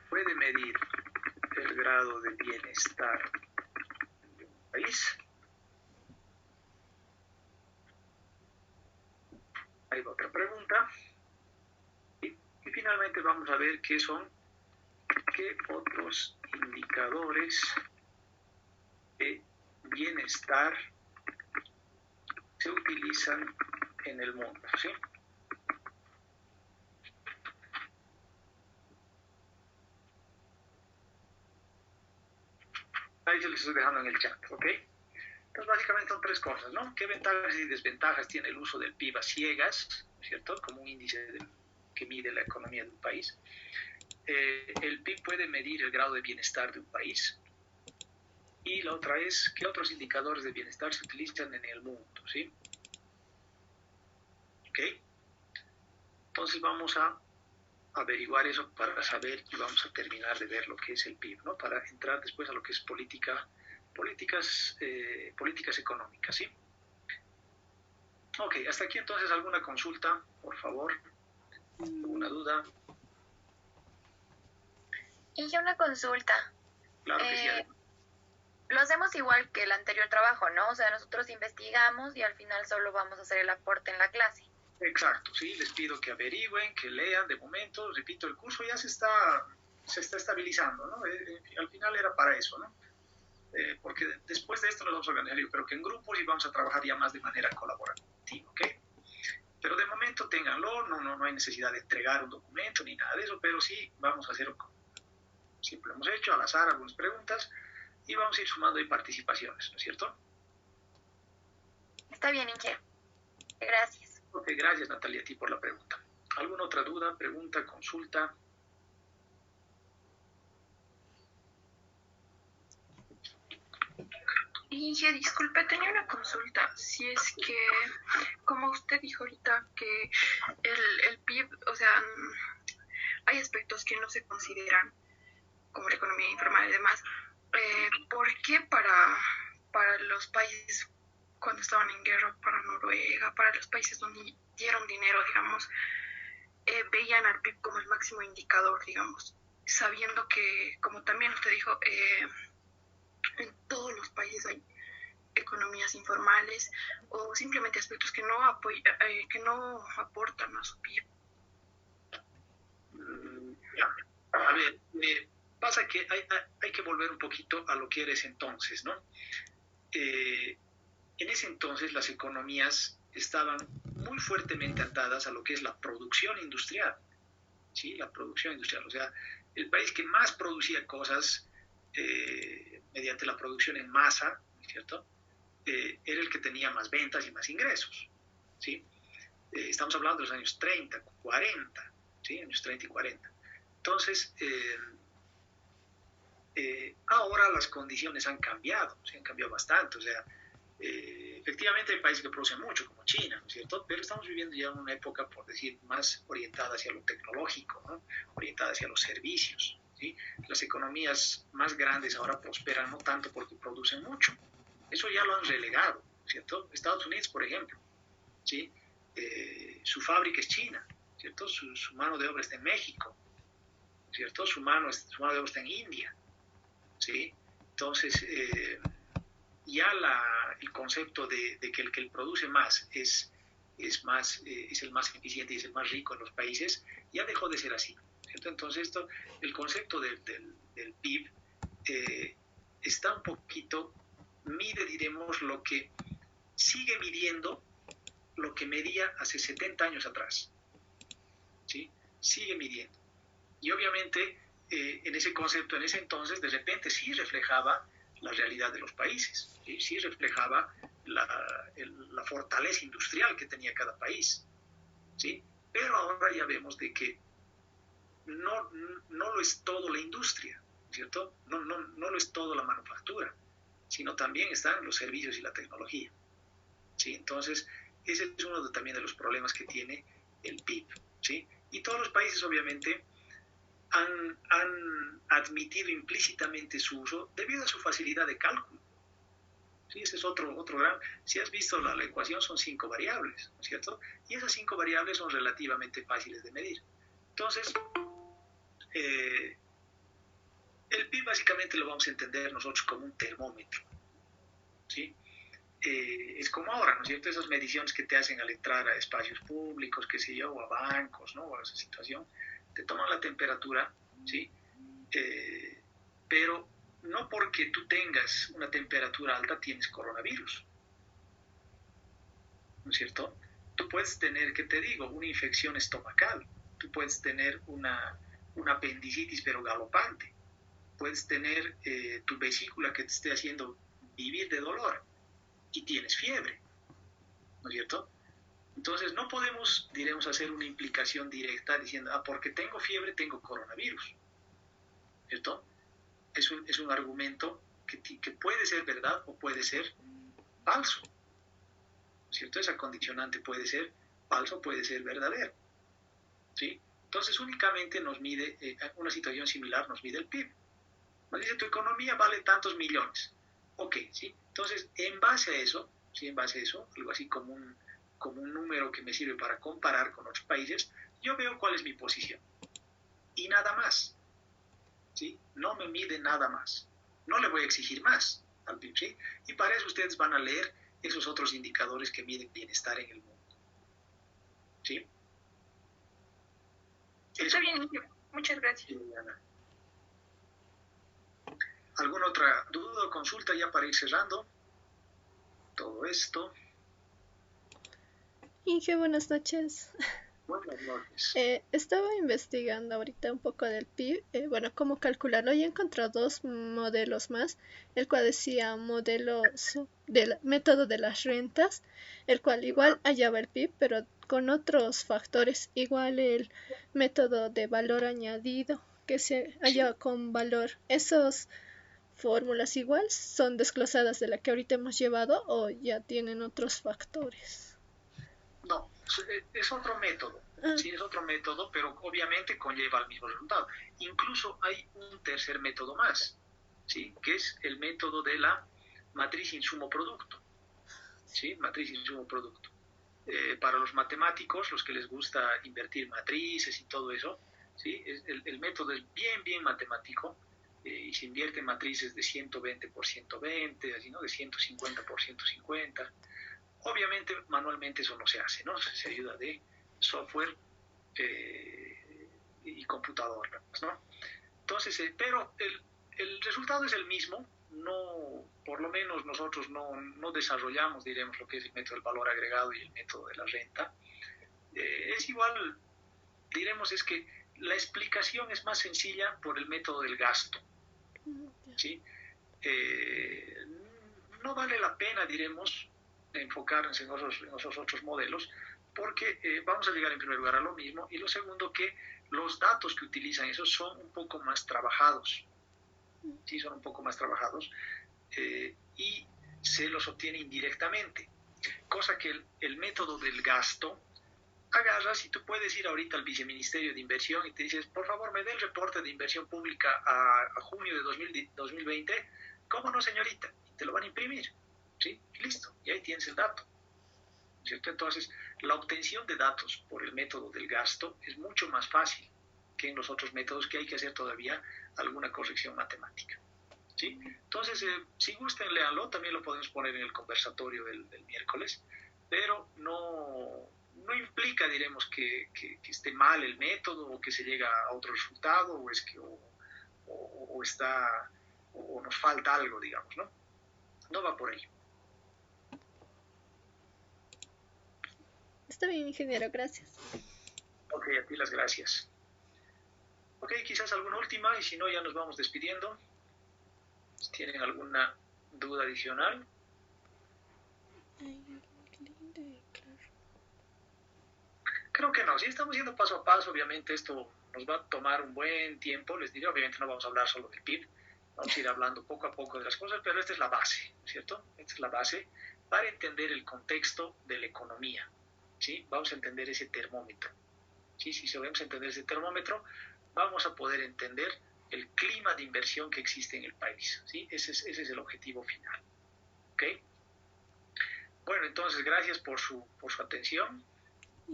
puede medir el grado de bienestar de un país. Hay otra pregunta. Y finalmente vamos a ver qué otros indicadores de bienestar se utilizan en el mundo, ¿sí? Ahí se les estoy dejando en el chat, ¿ok? Entonces, básicamente son tres cosas, ¿no? ¿Qué ventajas y desventajas tiene el uso del PIB a ciegas, ¿cierto? Como un índice que mide la economía de un país. El PIB puede medir el grado de bienestar de un país. Y la otra es, ¿qué otros indicadores de bienestar se utilizan en el mundo, ¿sí? ¿Ok? Entonces vamos a averiguar eso para saber y vamos a terminar de ver lo que es el PIB, ¿no? Para entrar después a lo que es políticas económicas, ¿sí? Ok, hasta aquí entonces alguna consulta, por favor, alguna duda. Y yo una consulta. Claro que sí. Lo hacemos igual que el anterior trabajo, ¿no? O sea, nosotros investigamos y al final solo vamos a hacer el aporte en la clase. Exacto, sí, les pido que averigüen, que lean. De momento, repito, el curso ya se está estabilizando, ¿no? Al final era para eso, ¿no? Porque después de esto nos vamos a organizar, yo creo que en grupos y vamos a trabajar ya más de manera colaborativa, ¿ok? Pero de momento ténganlo, no hay necesidad de entregar un documento ni nada de eso, pero sí vamos a hacer, siempre lo hemos hecho, al azar, algunas preguntas, y vamos a ir sumando ahí participaciones, ¿no es cierto? Está bien, Inge. Gracias. Ok, gracias Natalia a ti por la pregunta. ¿Alguna otra duda, pregunta, consulta? Inge, disculpe, tenía una consulta. Si es que, como usted dijo ahorita, que el PIB, o sea, hay aspectos que no se consideran como la economía informal y demás. ¿Por qué para los países cuando estaban en guerra, para Noruega, para los países donde dieron dinero, digamos, veían al PIB como el máximo indicador, digamos, sabiendo que, como también usted dijo, en todos los países hay economías informales o simplemente aspectos que no aportan a su PIB? A ver, pasa que hay que volver un poquito a lo que era ese entonces, ¿no? En ese entonces las economías estaban muy fuertemente atadas a lo que es la producción industrial, ¿sí? La producción industrial, o sea, el país que más producía cosas mediante la producción en masa, ¿cierto? Era el que tenía más ventas y más ingresos, ¿sí? Estamos hablando de los años 30, 40, ¿sí? Años 30 y 40. Entonces, ahora las condiciones han cambiado, se han cambiado bastante, o sea, efectivamente hay países que producen mucho, como China, ¿no es cierto? Pero estamos viviendo ya una época, por decir, más orientada hacia lo tecnológico, ¿no? Orientada hacia los servicios, ¿sí? Las economías más grandes ahora prosperan no tanto porque producen mucho, eso ya lo han relegado, ¿cierto? Estados Unidos, por ejemplo, ¿sí? Su fábrica es China, ¿cierto? Su mano de obra está en México, ¿cierto? Su mano de obra está en India, ¿sí? Entonces, ya el concepto de que el produce más es es el más eficiente y es el más rico en los países, ya dejó de ser así, ¿cierto? Entonces el concepto del PIB está un poquito, diremos, lo que sigue midiendo lo que medía hace 70 años atrás, ¿sí? Sigue midiendo. Y obviamente en ese concepto, en ese entonces, de repente sí reflejaba la realidad de los países, ¿sí? Sí reflejaba la fortaleza industrial que tenía cada país, ¿sí? Pero ahora ya vemos de que no lo es todo la industria, ¿cierto? No lo es todo la manufactura, sino también están los servicios y la tecnología, ¿sí? Entonces, ese es uno también de los problemas que tiene el PIB, ¿sí? Y todos los países, obviamente, han admitido implícitamente su uso debido a su facilidad de cálculo. Sí, ese es otro gran... Si has visto la ecuación, son 5 variables, ¿no es cierto? Y esas 5 variables son relativamente fáciles de medir. Entonces, el PIB básicamente lo vamos a entender nosotros como un termómetro, ¿sí? Es como ahora, ¿no es cierto? Esas mediciones que te hacen al entrar a espacios públicos, qué sé yo, o a bancos, ¿no? O a esa situación, te toman la temperatura, ¿sí? Pero no porque tú tengas una temperatura alta tienes coronavirus, ¿no es cierto? Tú puedes tener, ¿qué te digo?, una infección estomacal, tú puedes tener una apendicitis pero galopante, puedes tener tu vesícula que te esté haciendo vivir de dolor y tienes fiebre, ¿no es cierto? Entonces no podemos, diremos, hacer una implicación directa diciendo, porque tengo fiebre tengo coronavirus, ¿cierto? Es un argumento que puede ser verdad o puede ser falso, ¿cierto? Esa condicionante puede ser falso, puede ser verdadero, ¿sí? Entonces únicamente nos mide, una situación similar nos mide el PIB. Nos dice, tu economía vale tantos millones. Ok, ¿sí? Entonces, en base a eso, ¿sí? En base a eso, algo así como un número que me sirve para comparar con otros países, yo veo cuál es mi posición. Y nada más, ¿sí? No me mide nada más. No le voy a exigir más al PIB, ¿sí? Y para eso ustedes van a leer esos otros indicadores que miden bienestar en el mundo, ¿sí? Está bien, muchas gracias. ¿Alguna otra duda o consulta ya para ir cerrando todo esto? Inge, buenas noches. Buenas noches. Estaba investigando ahorita un poco del PIB, bueno, cómo calcularlo, y he encontrado 2 modelos más, el cual decía método de las rentas, el cual igual hallaba el PIB, pero con otros factores, igual el método de valor añadido, que se hallaba con valor. ¿Esos fórmulas igual son desglosadas de la que ahorita hemos llevado o ya tienen otros factores? No, es otro método, sí, es otro método, pero obviamente conlleva el mismo resultado. Incluso hay un tercer método más, ¿sí? Que es el método de la matriz insumo-producto, ¿sí? Matriz insumo-producto. Para los matemáticos, los que les gusta invertir matrices y todo eso, ¿sí? El método es bien matemático, y se invierte en matrices de 120 por 120, así, ¿no? De 150 por 150. Obviamente, manualmente eso no se hace, ¿no? Se ayuda de software y computadora, ¿no? Entonces, pero el resultado es el mismo. No, por lo menos nosotros no desarrollamos, diremos, lo que es el método del valor agregado y el método de la renta. Es igual, diremos, es que la explicación es más sencilla por el método del gasto, ¿sí? No vale la pena, diremos, enfocarnos en esos otros modelos, porque vamos a llegar en primer lugar a lo mismo, y lo segundo, que los datos que utilizan esos son un poco más trabajados, ¿sí? Son un poco más trabajados, y se los obtiene indirectamente, cosa que el método del gasto, agarras y tú puedes ir ahorita al viceministerio de inversión y te dices, por favor me dé el reporte de inversión pública a junio de 2020, ¿cómo no, señorita? Y te lo van a imprimir, ¿sí? Y listo, y ahí tienes el dato, ¿cierto? Entonces, la obtención de datos por el método del gasto es mucho más fácil que en los otros métodos, que hay que hacer todavía alguna corrección matemática, ¿sí? Entonces, si gustan, léanlo, también lo podemos poner en el conversatorio del miércoles, pero no implica, diremos, que esté mal el método o que se llega a otro resultado o es que o nos falta algo, digamos, ¿no? No va por ahí. Está bien, ingeniero, gracias. Ok, a ti las gracias. Ok, quizás alguna última y si no ya nos vamos despidiendo. Si tienen alguna duda adicional. Creo que no, si estamos yendo paso a paso, obviamente esto nos va a tomar un buen tiempo, les diré, obviamente no vamos a hablar solo del PIB, vamos a ir hablando poco a poco de las cosas, pero esta es la base, ¿cierto? Esta es la base para entender el contexto de la economía, ¿sí? Vamos a entender ese termómetro, ¿sí? Si sabemos entender ese termómetro, vamos a poder entender el clima de inversión que existe en el país, ¿sí? Ese es el objetivo final, ¿ok? Bueno, entonces, gracias por su atención.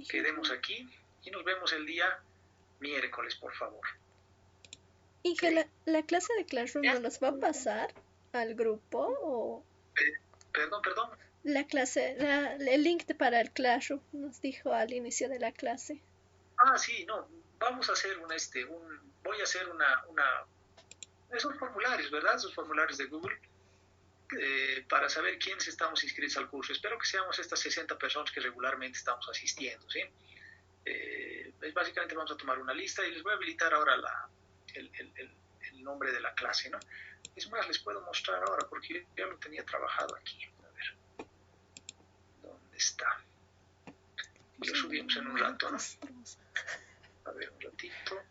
Quedemos aquí y nos vemos el día miércoles, por favor. Inge, la clase de Classroom no nos va a pasar al grupo o... Perdón. La clase, el link para el Classroom nos dijo al inicio de la clase. Ah, sí, no, vamos a hacer voy a hacer esos formularios, ¿verdad? Esos formularios de Google para saber quiénes estamos inscritos al curso. Espero que seamos estas 60 personas que regularmente estamos asistiendo, ¿sí? Básicamente vamos a tomar una lista y les voy a habilitar ahora el nombre de la clase, ¿no? Es más, les puedo mostrar ahora porque yo lo tenía trabajado aquí. A ver, ¿dónde está? Lo subimos en un rato, ¿no? A ver, un ratito.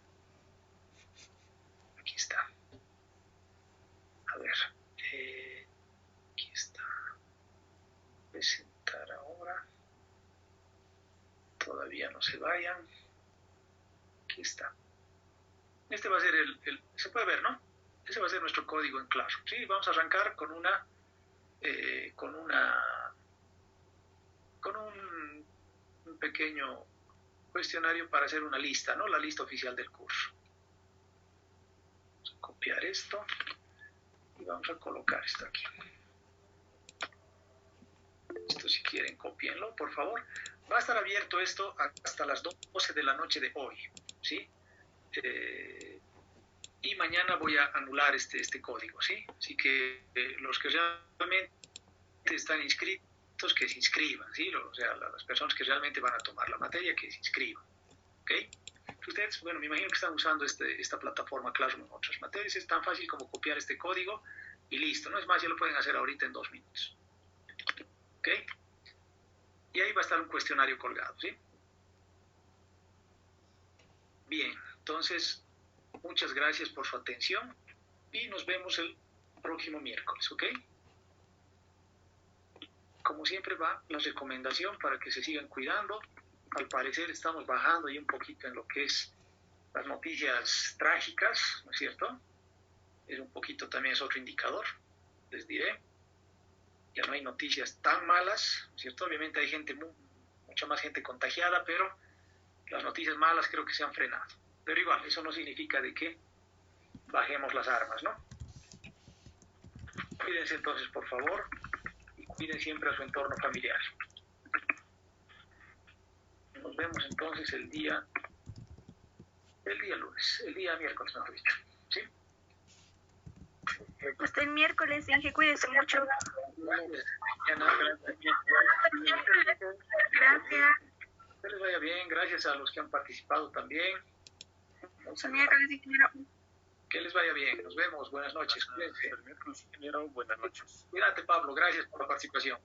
Aquí está. A ver, aquí está. Presentar ahora. Todavía no se vayan. Aquí está. Este va a ser se puede ver, ¿no? Ese va a ser nuestro código en Classroom. Sí, vamos a arrancar con un pequeño cuestionario para hacer una lista, ¿no? La lista oficial del curso. Vamos a copiar esto y vamos a colocar esto aquí. Esto, si quieren, cópienlo, por favor. Va a estar abierto esto hasta las 12 de la noche de hoy, ¿sí? Y mañana voy a anular este código, ¿sí? Así que los que realmente están inscritos, que se inscriban, ¿sí? O sea, las personas que realmente van a tomar la materia, que se inscriban, ¿ok? Ustedes, bueno, me imagino que están usando esta plataforma Classroom en otras materias, es tan fácil como copiar este código y listo, ¿no? Es más, ya lo pueden hacer ahorita en 2 minutos, ¿ok? Y ahí va a estar un cuestionario colgado, ¿sí? Bien, entonces, muchas gracias por su atención y nos vemos el próximo miércoles, ¿ok? Como siempre va la recomendación para que se sigan cuidando. Al parecer estamos bajando ahí un poquito en lo que es las noticias trágicas, ¿no es cierto? Es un poquito también es otro indicador, les diré. Ya no hay noticias tan malas, ¿no es cierto? Obviamente hay mucha más gente contagiada, pero las noticias malas creo que se han frenado. Pero igual, eso no significa de que bajemos las armas, ¿no? Cuídense entonces, por favor, y cuiden siempre a su entorno familiar. Nos vemos entonces el día miércoles, mejor dicho, ¿sí? Hasta el miércoles, Inge, cuídense mucho. Gracias. Que les vaya bien, gracias a los que han participado también. Hasta el miércoles, ingeniero. Que les vaya bien, nos vemos, buenas noches. Cuídense. Hasta el miércoles, ingeniero, buenas noches. Cuídate, Pablo, gracias por la participación.